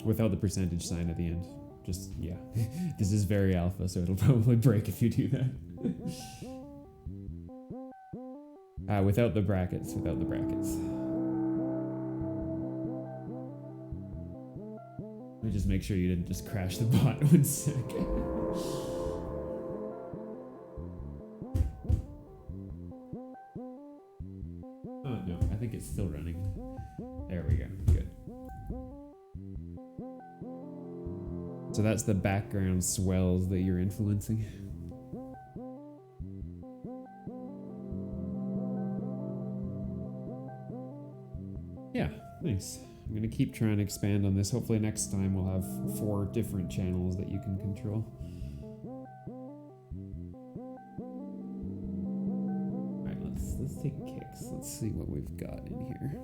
Without the percentage sign at the end. Just, yeah. This is very alpha, so it'll probably break if you do that. Without the brackets, without the brackets. Let me just make sure you didn't just crash the bot 1 second. Oh no, I think it's still running. There we go, good. So that's the background swells that you're influencing. Yeah, thanks. I'm gonna keep trying to expand on this. Hopefully next time we'll have 4 different channels that you can control. Alright, let's take kicks. Let's see what we've got in here.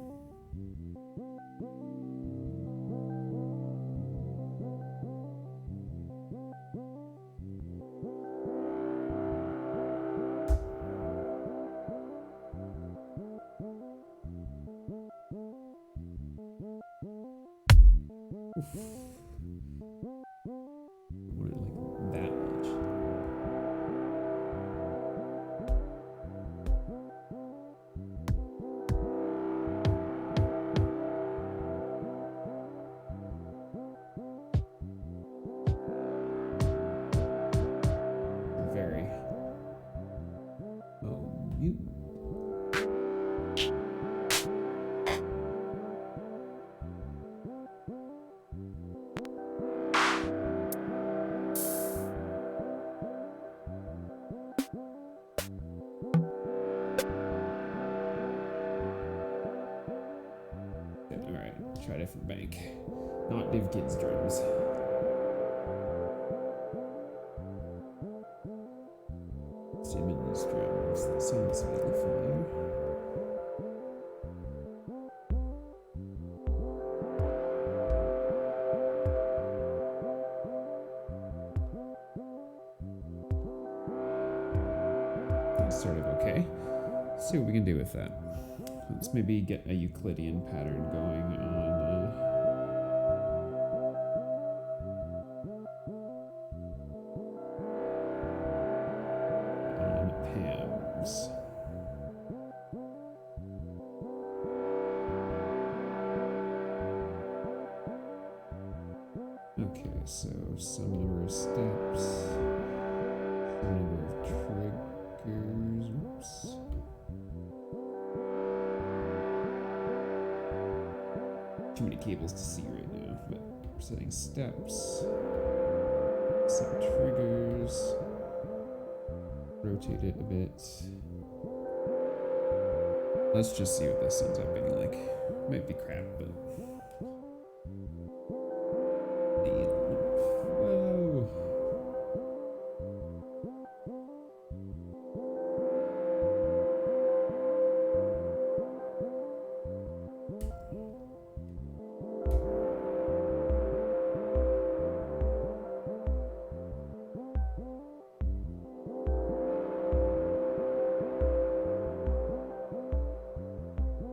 Try a different bank. Not Div Kids drums. Simmons drums. That sounds really familiar. That's sort of okay. Let's see what we can do with that. Let's maybe get a Euclidean pattern going on Pam's. Okay, so some number of steps, some number of triggers. Whoops. Too many cables to see right now, but we're setting steps, set triggers, rotate it a bit. Let's just see what this ends up being like. Might be crap, but whoa.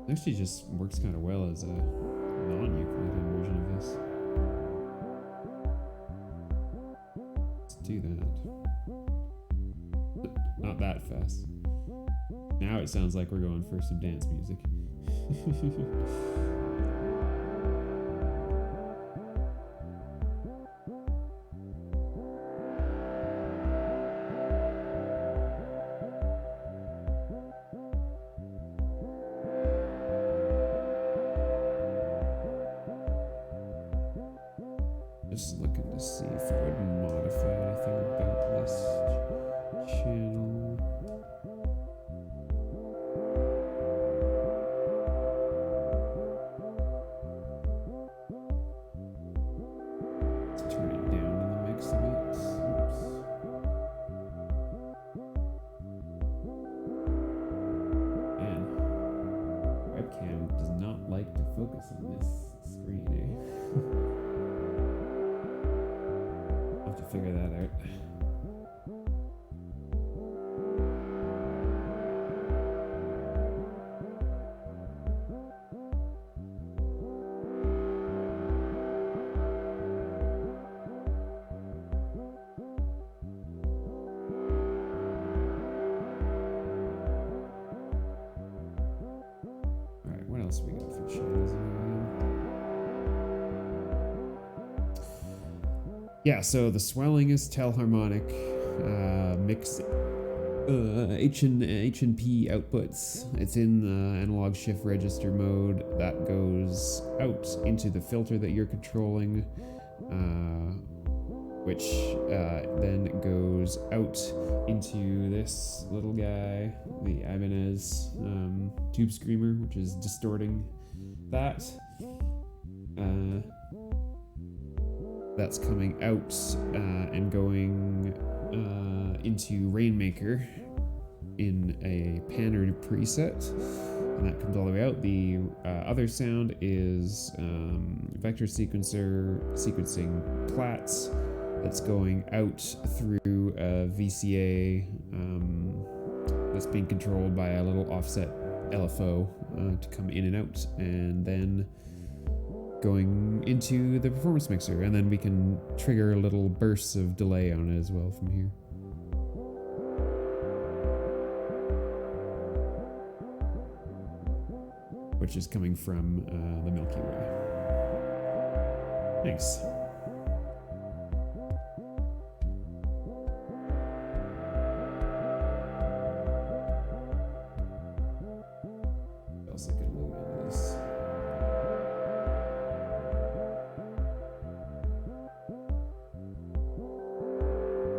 Actually just works kind of well as a non-Euclidean version of this. Let's do that. Not that fast. Now it sounds like we're going for some dance music. Just looking to see if I would modify anything about this channel. Let's turn it down in the mix a bit. Oops. Man, webcam does not like to focus on this screen, eh? I'll have to figure that out. Alright, what else we got for channels? Yeah, so the swelling is telharmonic, mix H and P outputs. It's in the analog shift register mode. That goes out into the filter that you're controlling, which then goes out into this little guy, the Ibanez tube screamer, which is distorting that. That's coming out and going into Rainmaker in a panner preset, and that comes all the way out. The other sound is vector sequencer sequencing plats. That's going out through a VCA that's being controlled by a little offset LFO to come in and out, and then going into the performance mixer, and then we can trigger little bursts of delay on it as well from here. Which is coming from the Milky Way. Thanks. What else I can load into this?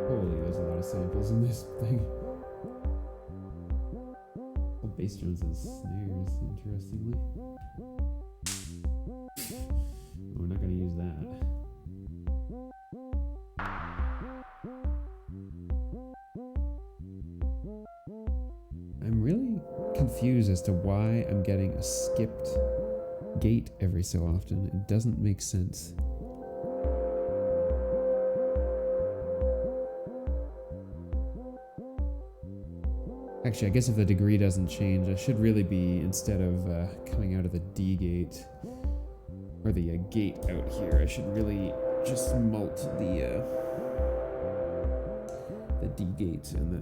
Holy, there's a lot of samples in this thing. Oh, bass drums and snares, interestingly. Oh, we're not going to use that. I'm really confused as to why I'm getting a skipped gate every so often. It doesn't make sense. Actually, I guess if the degree doesn't change, I should really be, instead of coming out of the D gate, or the gate out here, I should really just mult the D gate, and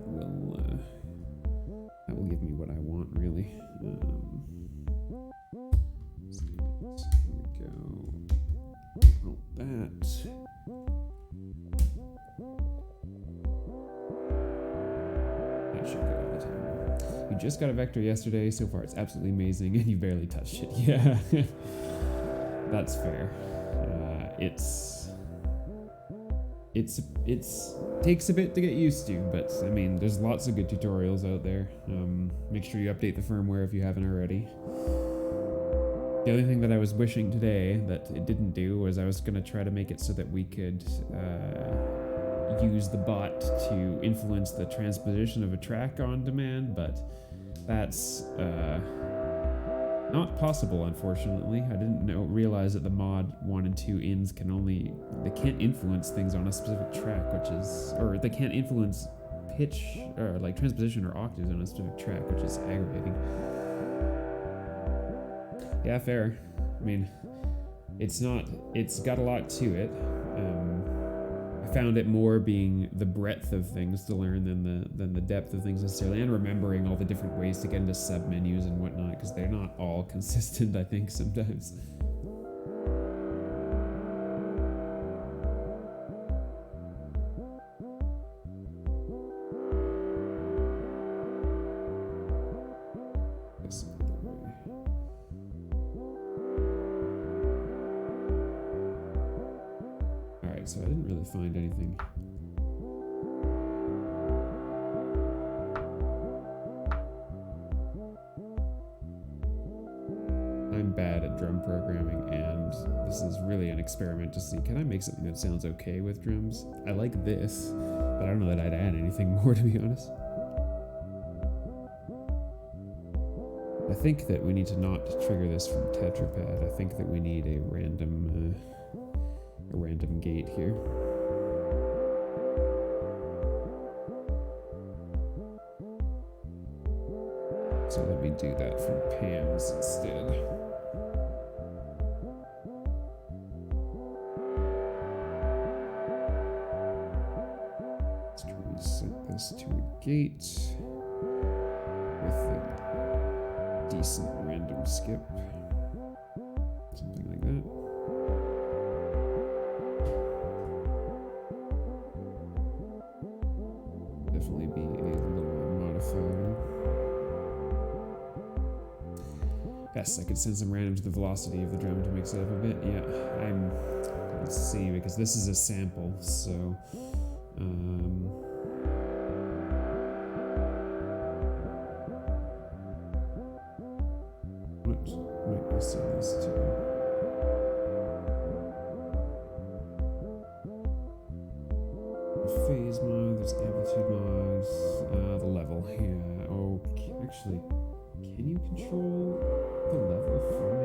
that will give me what I want, really. So there we go. Mult that. That should go all the time. You just got a vector yesterday. So far, it's absolutely amazing, and you barely touched it. Yeah, that's fair. It's takes a bit to get used to, but I mean, there's lots of good tutorials out there. Make sure you update the firmware if you haven't already. The other thing that I was wishing today that it didn't do was I was going to try to make it so that we could use the bot to influence the transposition of a track on demand, but that's not possible, unfortunately. I didn't realize that the mod 1 and 2 ins they can't influence things on a specific track, or they can't influence pitch, or like transposition or octaves on a specific track, which is aggravating. Yeah, fair. I mean, it's got a lot to it. I found it more being the breadth of things to learn than the depth of things necessarily, and remembering all the different ways to get into submenus and whatnot, because they're not all consistent, I think, sometimes. Alright, so I didn't really find anything. I'm bad at drum programming, and this is really an experiment to see, can I make something that sounds okay with drums? I like this, but I don't know that I'd add anything more, to be honest. I think that we need to not trigger this from tetrapad. I think that we need a random gate here. So let me do that from Pam's instead. Let's reset this to a gate with a decent random skip. Something like that. Definitely be a little modifier. Yes, I could send some random to the velocity of the drum to mix it up a bit. Yeah, let's see, because this is a sample, so what might I send this to? Phase mod, there's amplitude mods, the level, yeah. Oh, actually, can you control the level from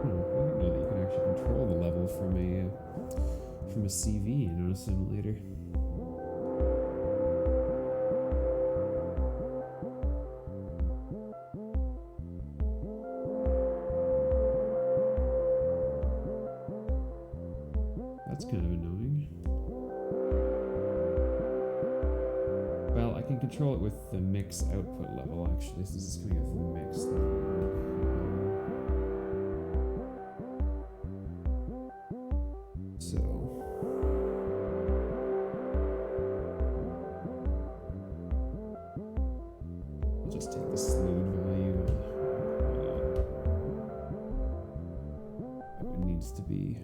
I didn't know that you can actually control the level from a CV in a simulator. That's kind of annoying. Well, I can control it with the mix output level, actually, since it's coming out from the mix. So I'll just take the slewed value. It needs to be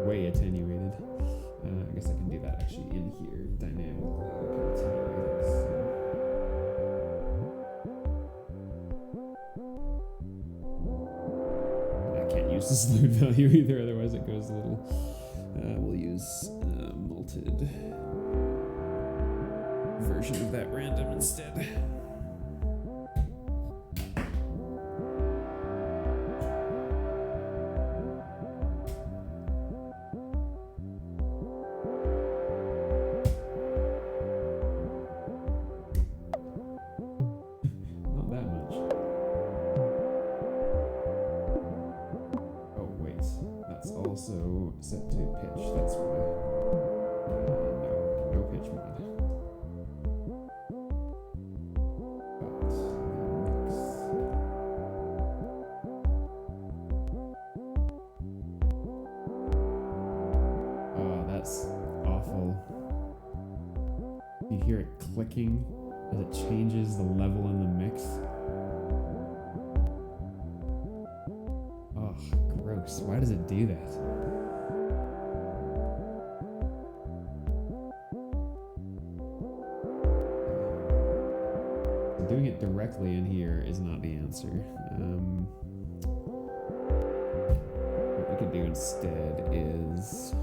way attenuated. I guess I can do that actually in here dynamically. I can't use the slewed value either, otherwise it goes a little. We'll use a malted version of that random instead. Also set to pitch, that's why. No pitch mod. But oh, that's awful. You hear it clicking as it changes the level in the mix. Gross. Why does it do that? Doing it directly in here is not the answer. What we could do instead is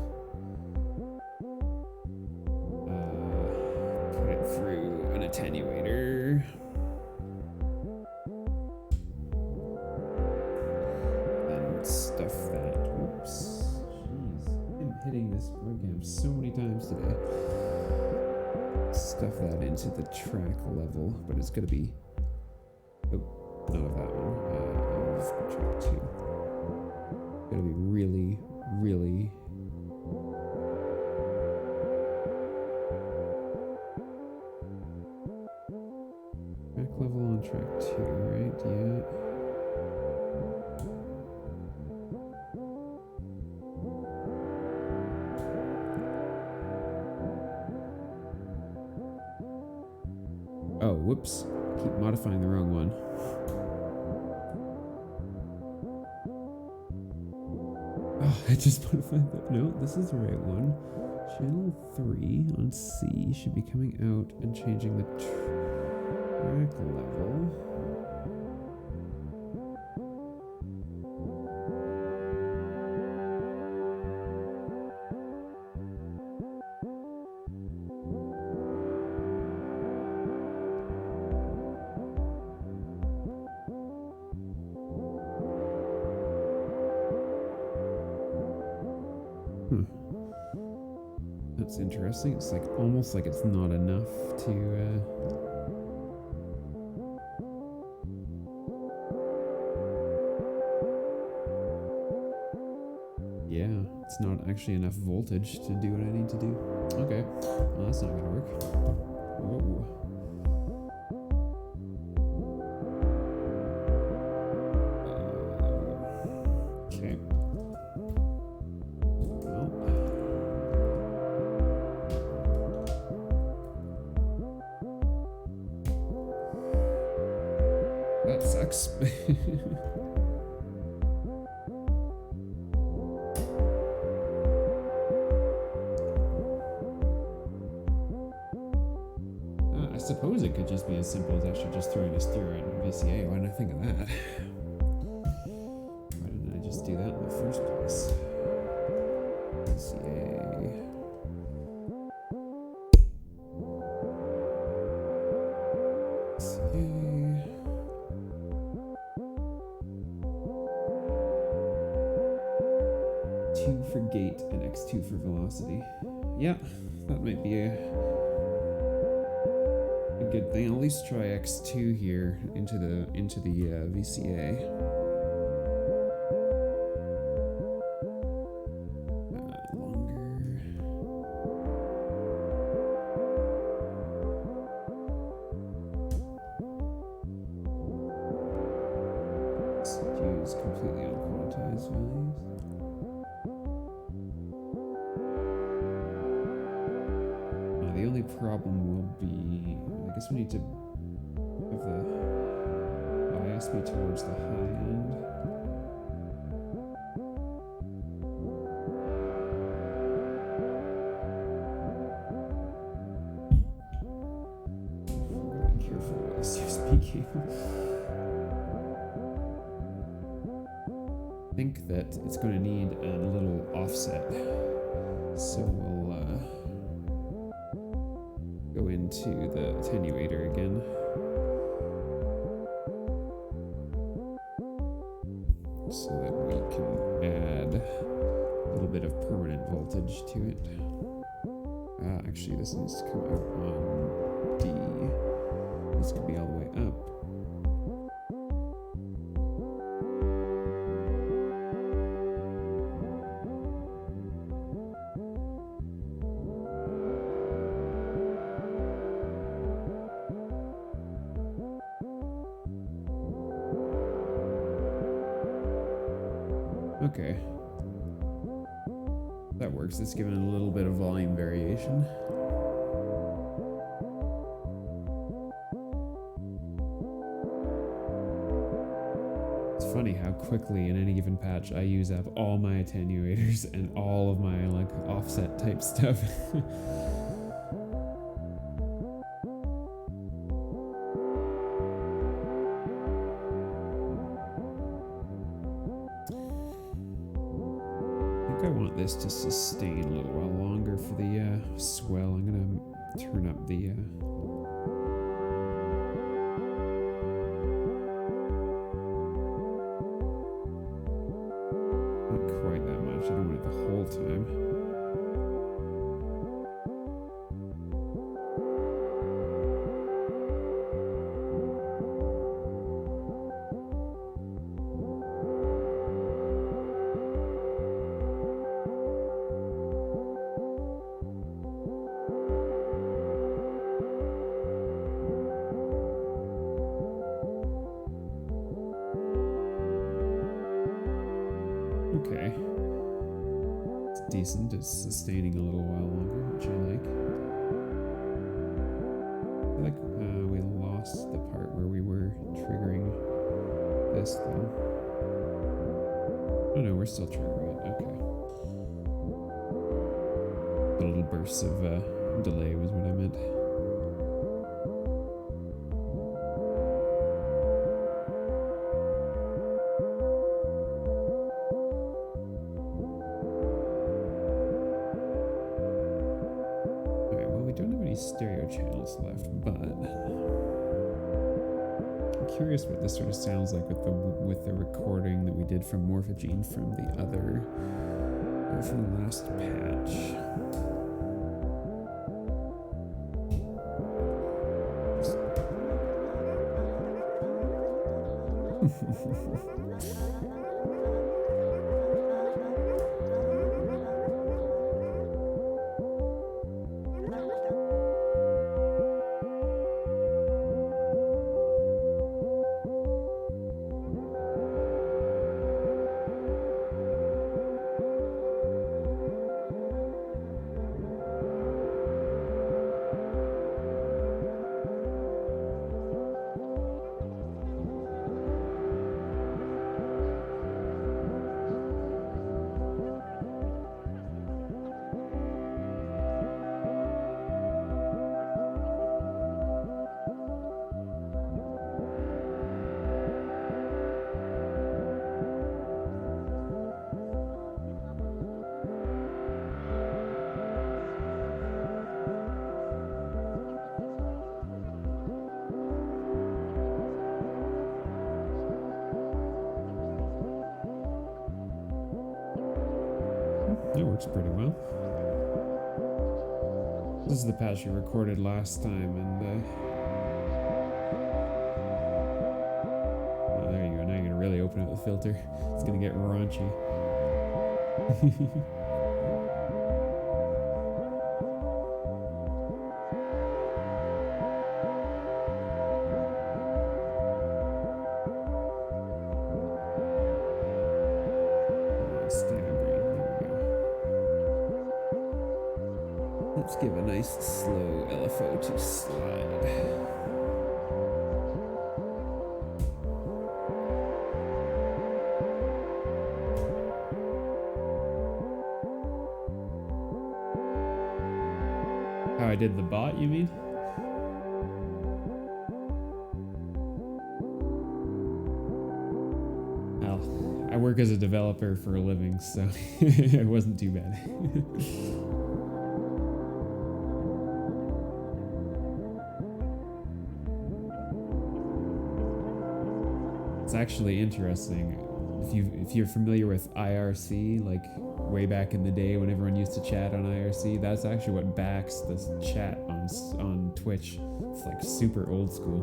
put it through an attenuator. Stuff that. Oops. Jeez. I'm hitting this webcam so many times today. stuff that into the track level, but it's gonna be not of that one. Of track 2. Gonna be really, really. Track level on track 2, right? Yeah. Oh, whoops. Keep modifying the wrong one. Oh, I just modified that. No, this is the right one. Channel 3 on C should be coming out and changing the track level. That's interesting. It's like almost like it's not enough to yeah, it's not actually enough voltage to do what I need to do. Okay. Well, that's not gonna work. Whoa. Okay. That sucks. I suppose it could just be as simple as actually just throwing a steroid in VCA. Why didn't I think of that? Why didn't I just do that in the first place? VCA. X2 for gate and X2 for velocity. Yeah, that might be a good thing. I'll at least try X2 here into the VCA. Longer. Let's use completely unquantized values. The only problem will be, I guess we need to have the bias be towards the high end. Be careful with this USB cable. I think that it's going to need a little offset, so we'll go into the attenuator again. So that we can add a little bit of permanent voltage to it. Actually, this needs to come out on D. This could be all the way up. Okay. That works. It's given a little bit of volume variation. It's funny how quickly in any given patch I use up all my attenuators and all of my like offset type stuff. I want this to sustain a little while longer for the swell. I'm gonna turn up the not quite that much. I don't want it the whole time. decent. It's sustaining a little while longer, which I like. I feel like we lost the part where we were triggering this though. Oh no, we're still triggering it. Okay. The little bursts of delay was what I meant. Stereo channels left, but I'm curious what this sort of sounds like with the recording that we did from Morphogene from the last patch. That works pretty well. This is the patch you recorded last time, and oh, there you go. Now you're gonna really open up the filter. It's gonna get raunchy. Let's give a nice slow LFO to slide. How I did the bot, you mean? Well, I work as a developer for a living, so it wasn't too bad. It's actually interesting. If you're familiar with IRC, like way back in the day when everyone used to chat on IRC, that's actually what backs this chat on Twitch. It's like super old school.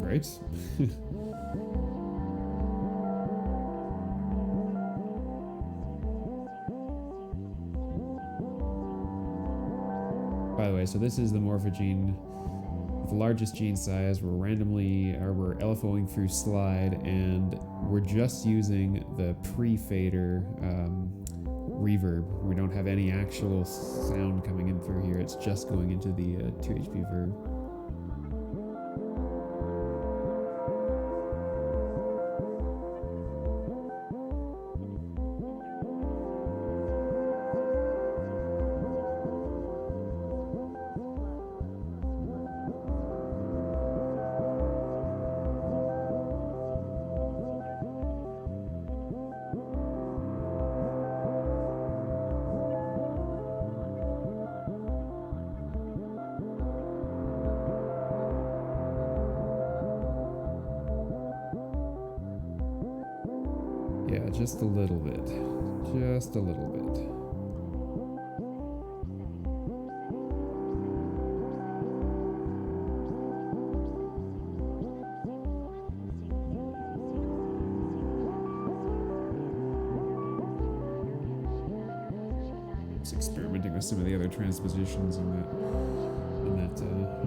Right? By the way, so this is the Morphogene with the largest gene size. We're LFOing through slide, and we're just using the pre-fader reverb. We don't have any actual sound coming in through here. It's just going into the 2HP verb. Yeah, just a little bit. Just a little bit. Just experimenting with some of the other transpositions in that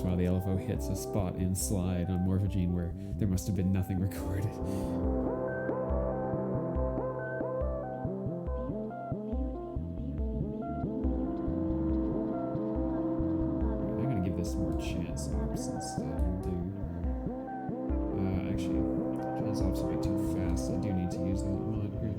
in a while the LFO hits a spot in slide on Morphogene where there must have been nothing recorded. I'm gonna give this more chance ops instead and do. Actually, chance ops will be too fast. I do need to use that mod grid.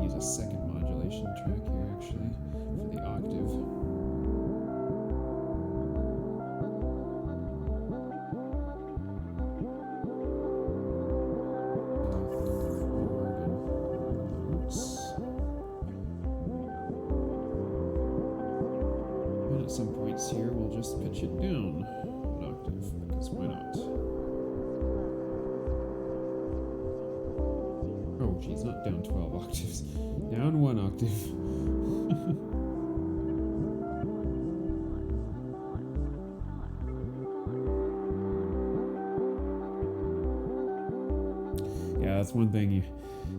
A second modulation track here actually for the octave. And at some points here we'll just pitch it down an octave because why not? Oh geez, not down 12 octaves. Down 1 octave. Yeah, that's one thing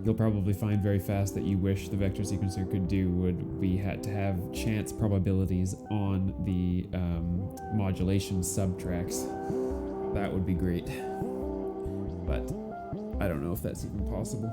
you'll probably find very fast that you wish the vector sequencer could do would be had to have chance probabilities on the modulation subtracks. That would be great. But I don't know if that's even possible.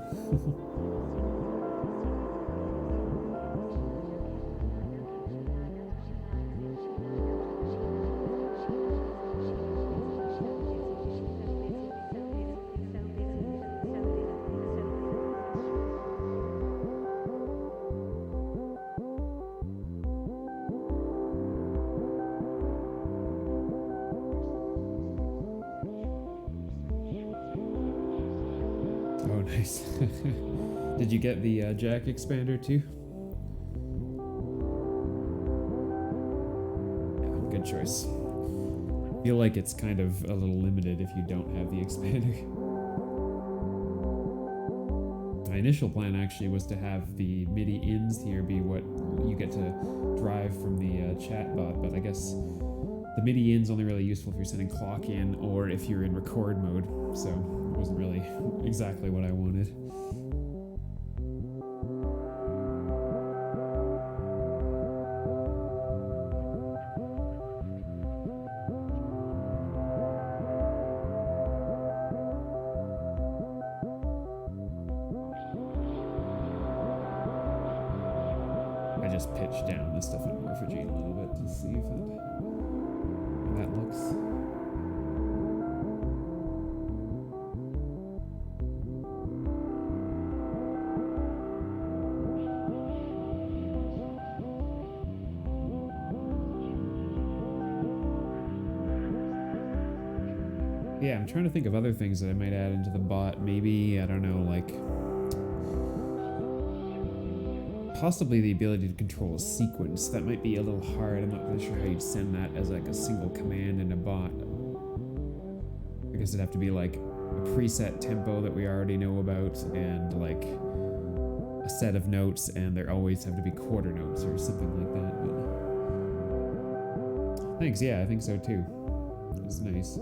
Oh, nice. Did you get the jack expander too? Yeah, good choice. Feel like it's kind of a little limited if you don't have the expander. My initial plan actually was to have the MIDI ins here be what you get to drive from the chatbot, but I guess the MIDI in's only really useful if you're sending clock in or if you're in record mode, so it wasn't really exactly what I wanted. I just pitched down this stuff in Morphogene a little bit to see if that looks. Yeah, I'm trying to think of other things that I might add into the bot. Maybe, I don't know, like possibly the ability to control a sequence. That might be a little hard. I'm not really sure how you'd send that as like a single command in a bot. I guess it'd have to be like a preset tempo that we already know about and like a set of notes, and there always have to be quarter notes or something like that. But thanks, yeah, I think so too. It's nice.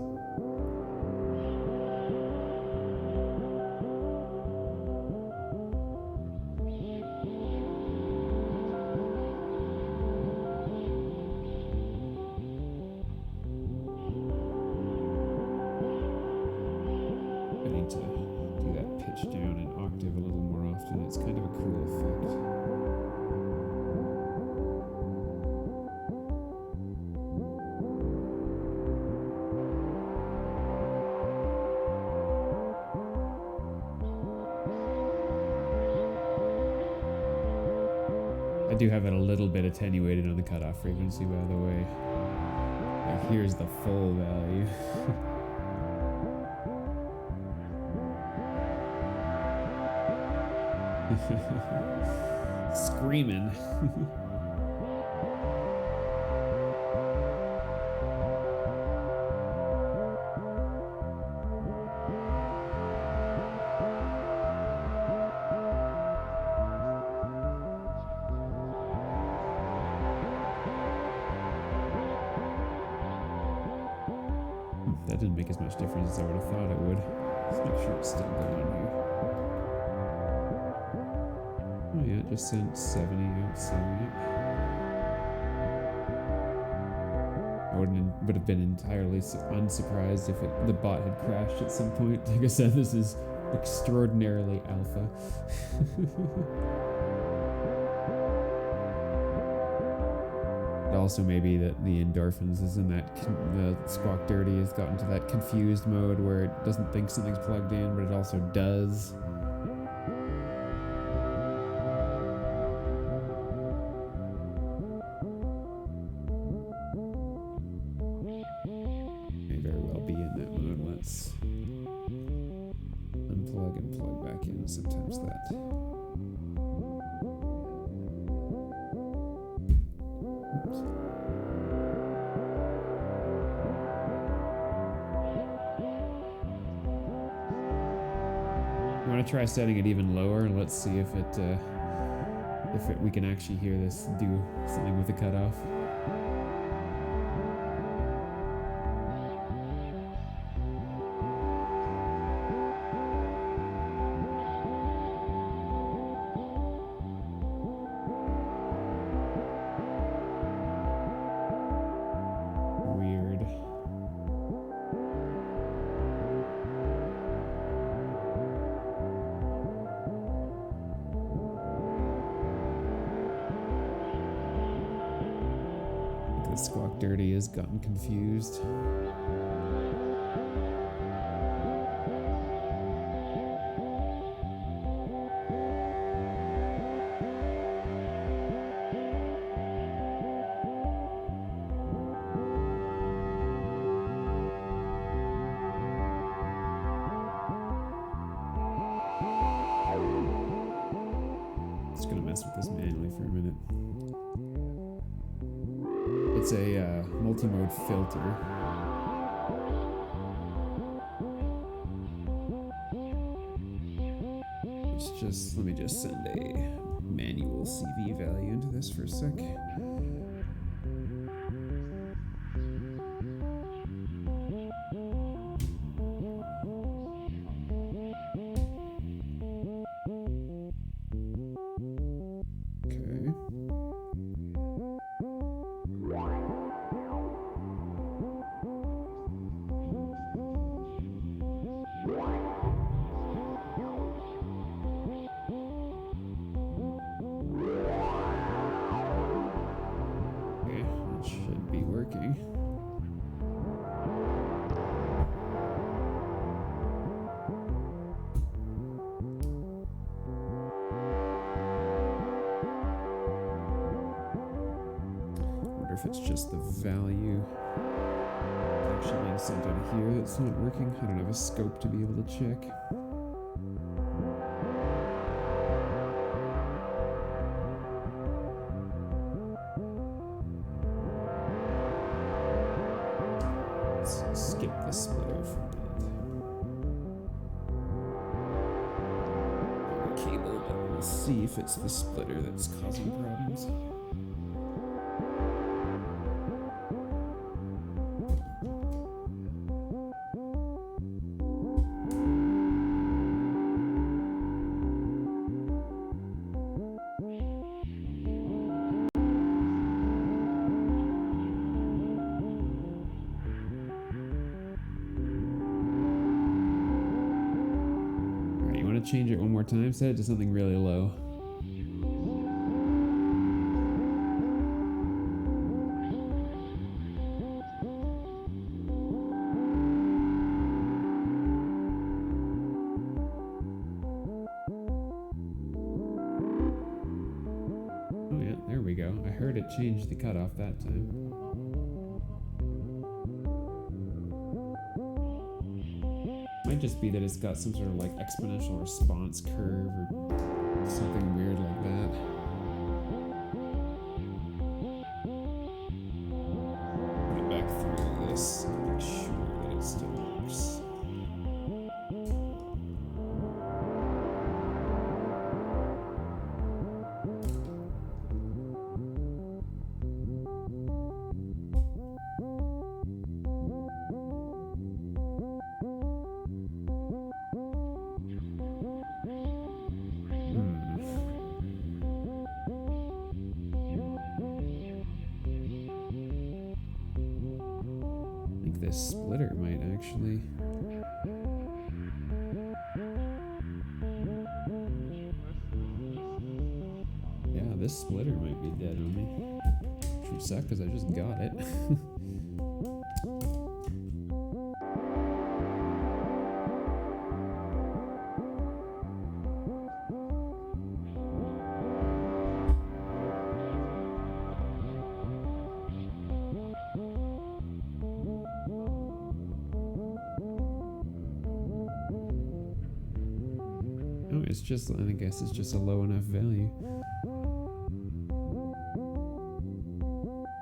To do that pitch down an octave a little more often. It's kind of a cool effect. I do have it a little bit attenuated on the cutoff frequency, by the way. Like, here's the full value. Screaming. That didn't make as much difference as I would have thought it would. Let's make sure it's still going here. Oh yeah, it just sent 70 out, so yeah. I would have been entirely unsurprised if the bot had crashed at some point. Like I said, this is extraordinarily alpha. Also maybe that the endorphins is in that the Squawk Dirty has gotten to that confused mode where it doesn't think something's plugged in, but it also does. May very well be in that mode. Let's unplug and plug back in. Sometimes that. I'm gonna try setting it even lower and let's see if we can actually hear this do something with the cutoff. The Squawk Dirty has gotten confused. Just gonna mess with this manually for a minute. It's a multi-mode filter. Let me just send a manual CV value into this for a sec. Should be working. Wonder if it's just the value actually being sent out of here that's not working. I don't have a scope to be able to check. Skip the splitter for a minute. Cable, but we'll see if it's the splitter that's causing problems. Change it one more time, set it to something really low. Oh yeah, there we go. I heard it change the cutoff that time. Might just be that it's got some sort of like exponential response curve or Something weird like that. Put it back through this and make sure that it still works. This splitter might actually. Yeah, this splitter might be dead on me. Which would suck because I just got it. It's just, I guess it's just a low enough value.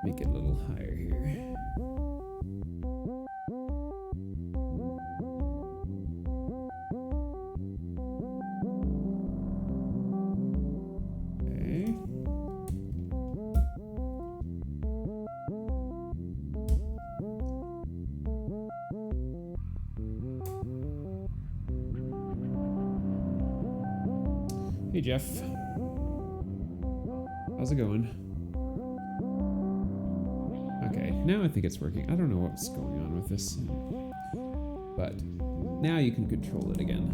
Make it a little higher here. Okay. Hey Jeff, how's it going? Okay, now I think it's working. I don't know what's going on with this, but now you can control it again.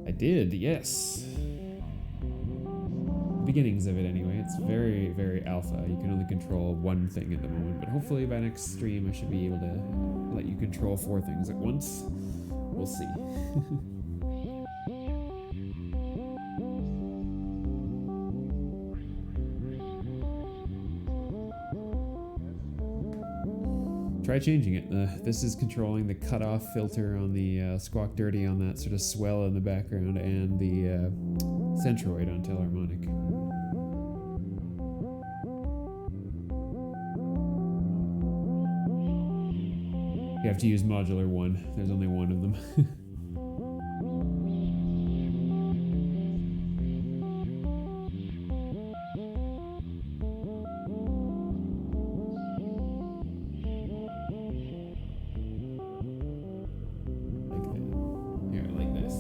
I did, yes. Beginnings of it anyway. It's very, very alpha. You can only control one thing at the moment, but hopefully by next stream I should be able to let you control 4 things at once. We'll see. Try changing it. This is controlling the cutoff filter on the Squawk Dirty on that sort of swell in the background and the centroid on Telharmonic. You have to use Modular 1. There's only one of them. Like that. Here, like this.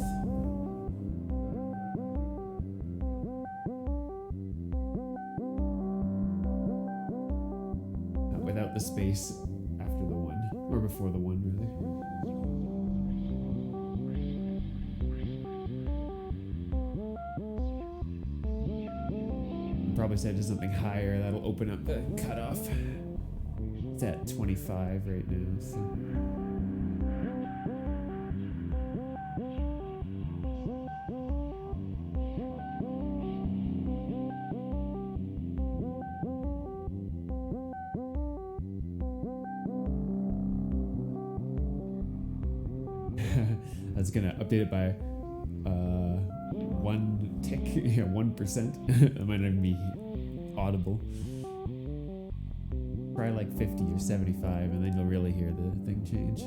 Without the space. Or before the one, really. Probably set to something higher. That'll open up the cutoff. It's at 25 right now. So. That's gonna update it by 1 tick, yeah, 1%. That might not even be audible. Probably like 50 or 75, and then you'll really hear the thing change.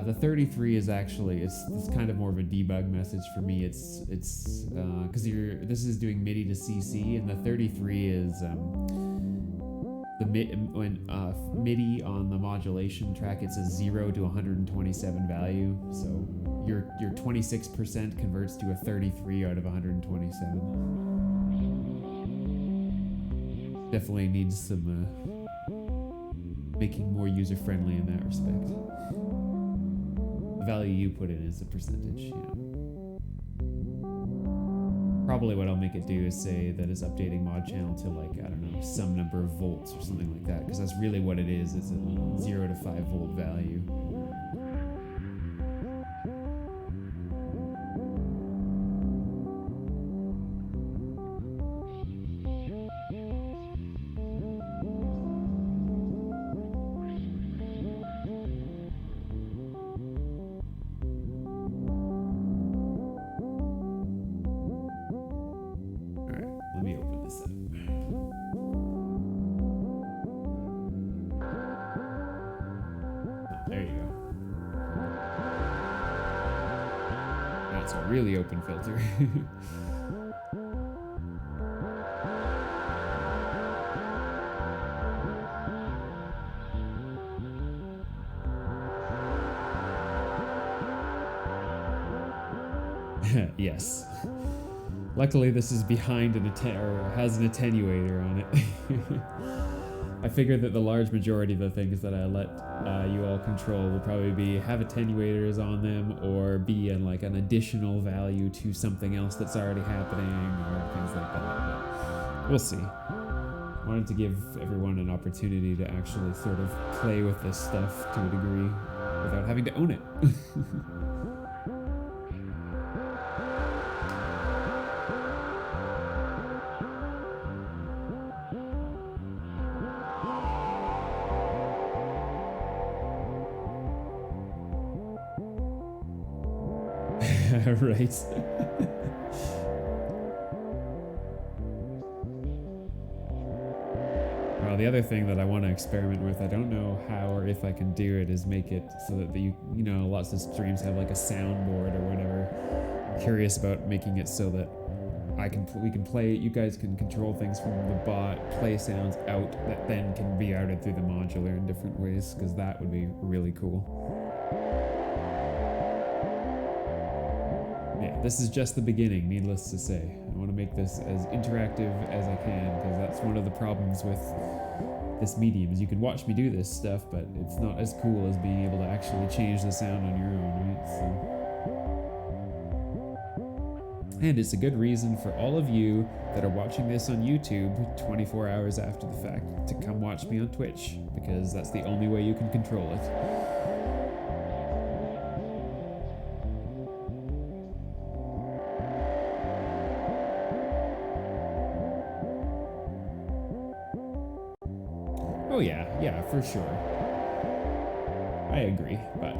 The 33 is actually it's kind of more of a debug message for me. It's because this is doing MIDI to CC, and the 33 is MIDI on the modulation track. It's a 0 to 127 value, so your 26% converts to a 33 out of 127. Definitely needs some making more user friendly in that respect. Value you put in is the percentage. Yeah. Probably what I'll make it do is say that it's updating mod channel to, like, I don't know, some number of volts or something like that, because that's really what it is. It's a 0 to 5 volt value. That's a really open filter. Yes. Luckily, this is behind or has an attenuator on it. I figured that the large majority of the things that I let you all control will probably have attenuators on them, or be in like an additional value to something else that's already happening, or things like that. But we'll see. I wanted to give everyone an opportunity to actually sort of play with this stuff to a degree without having to own it. Right. Well, the other thing that I want to experiment with, I don't know how or if I can do it, is make it so that you know, lots of streams have like a soundboard or whatever. I'm curious about making it so that we can play, you guys can control things from the bot, play sounds out that then can be routed through the modular in different ways, because that would be really cool. Yeah, this is just the beginning, needless to say. I want to make this as interactive as I can, because that's one of the problems with this medium, is you can watch me do this stuff, but it's not as cool as being able to actually change the sound on your own, right? So. And it's a good reason for all of you that are watching this on YouTube 24 hours after the fact to come watch me on Twitch, because that's the only way you can control it. Oh yeah, for sure. I agree, but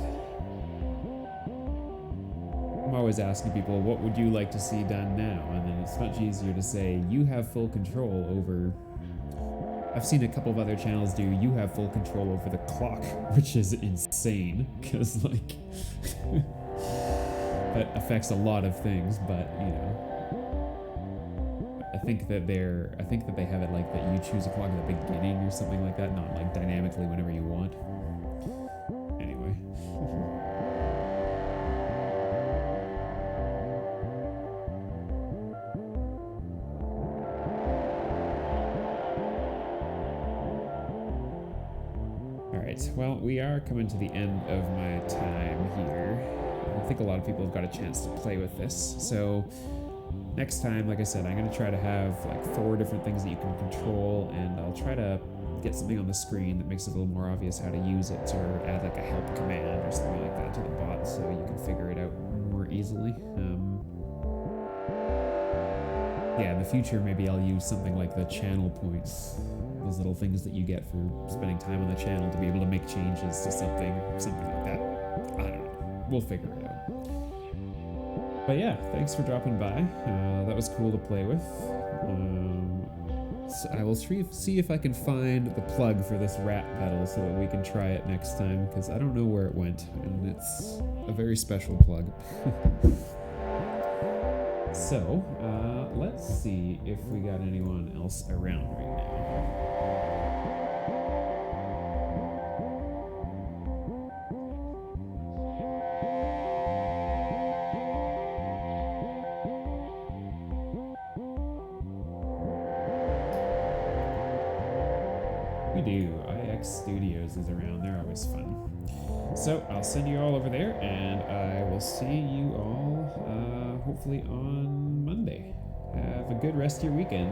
I'm always asking people, what would you like to see done now? And then it's much easier to say, you have full control over... I've seen a couple of other channels do, you have full control over the clock, which is insane, because like... that affects a lot of things, but you know... I think that they have it like that you choose a clock at the beginning or something like that, not like dynamically whenever you want. Anyway. Alright, well, we are coming to the end of my time here. I think a lot of people have got a chance to play with this, so next time, like I said, I'm going to try to have like 4 different things that you can control, and I'll try to get something on the screen that makes it a little more obvious how to use it, or add like a help command or something like that to the bot so you can figure it out more easily. Yeah, in the future, maybe I'll use something like the channel points, those little things that you get for spending time on the channel to be able to make changes to something like that. I don't know. We'll figure it out. But yeah, thanks for dropping by. That was cool to play with. So I will see if I can find the plug for this rat pedal so that we can try it next time, because I don't know where it went, and it's a very special plug. So, let's see if we got anyone else around right now. We do. IX Studios is around. They're always fun. So I'll send you all over there, and I will see you all hopefully on Monday. Have a good rest of your weekend.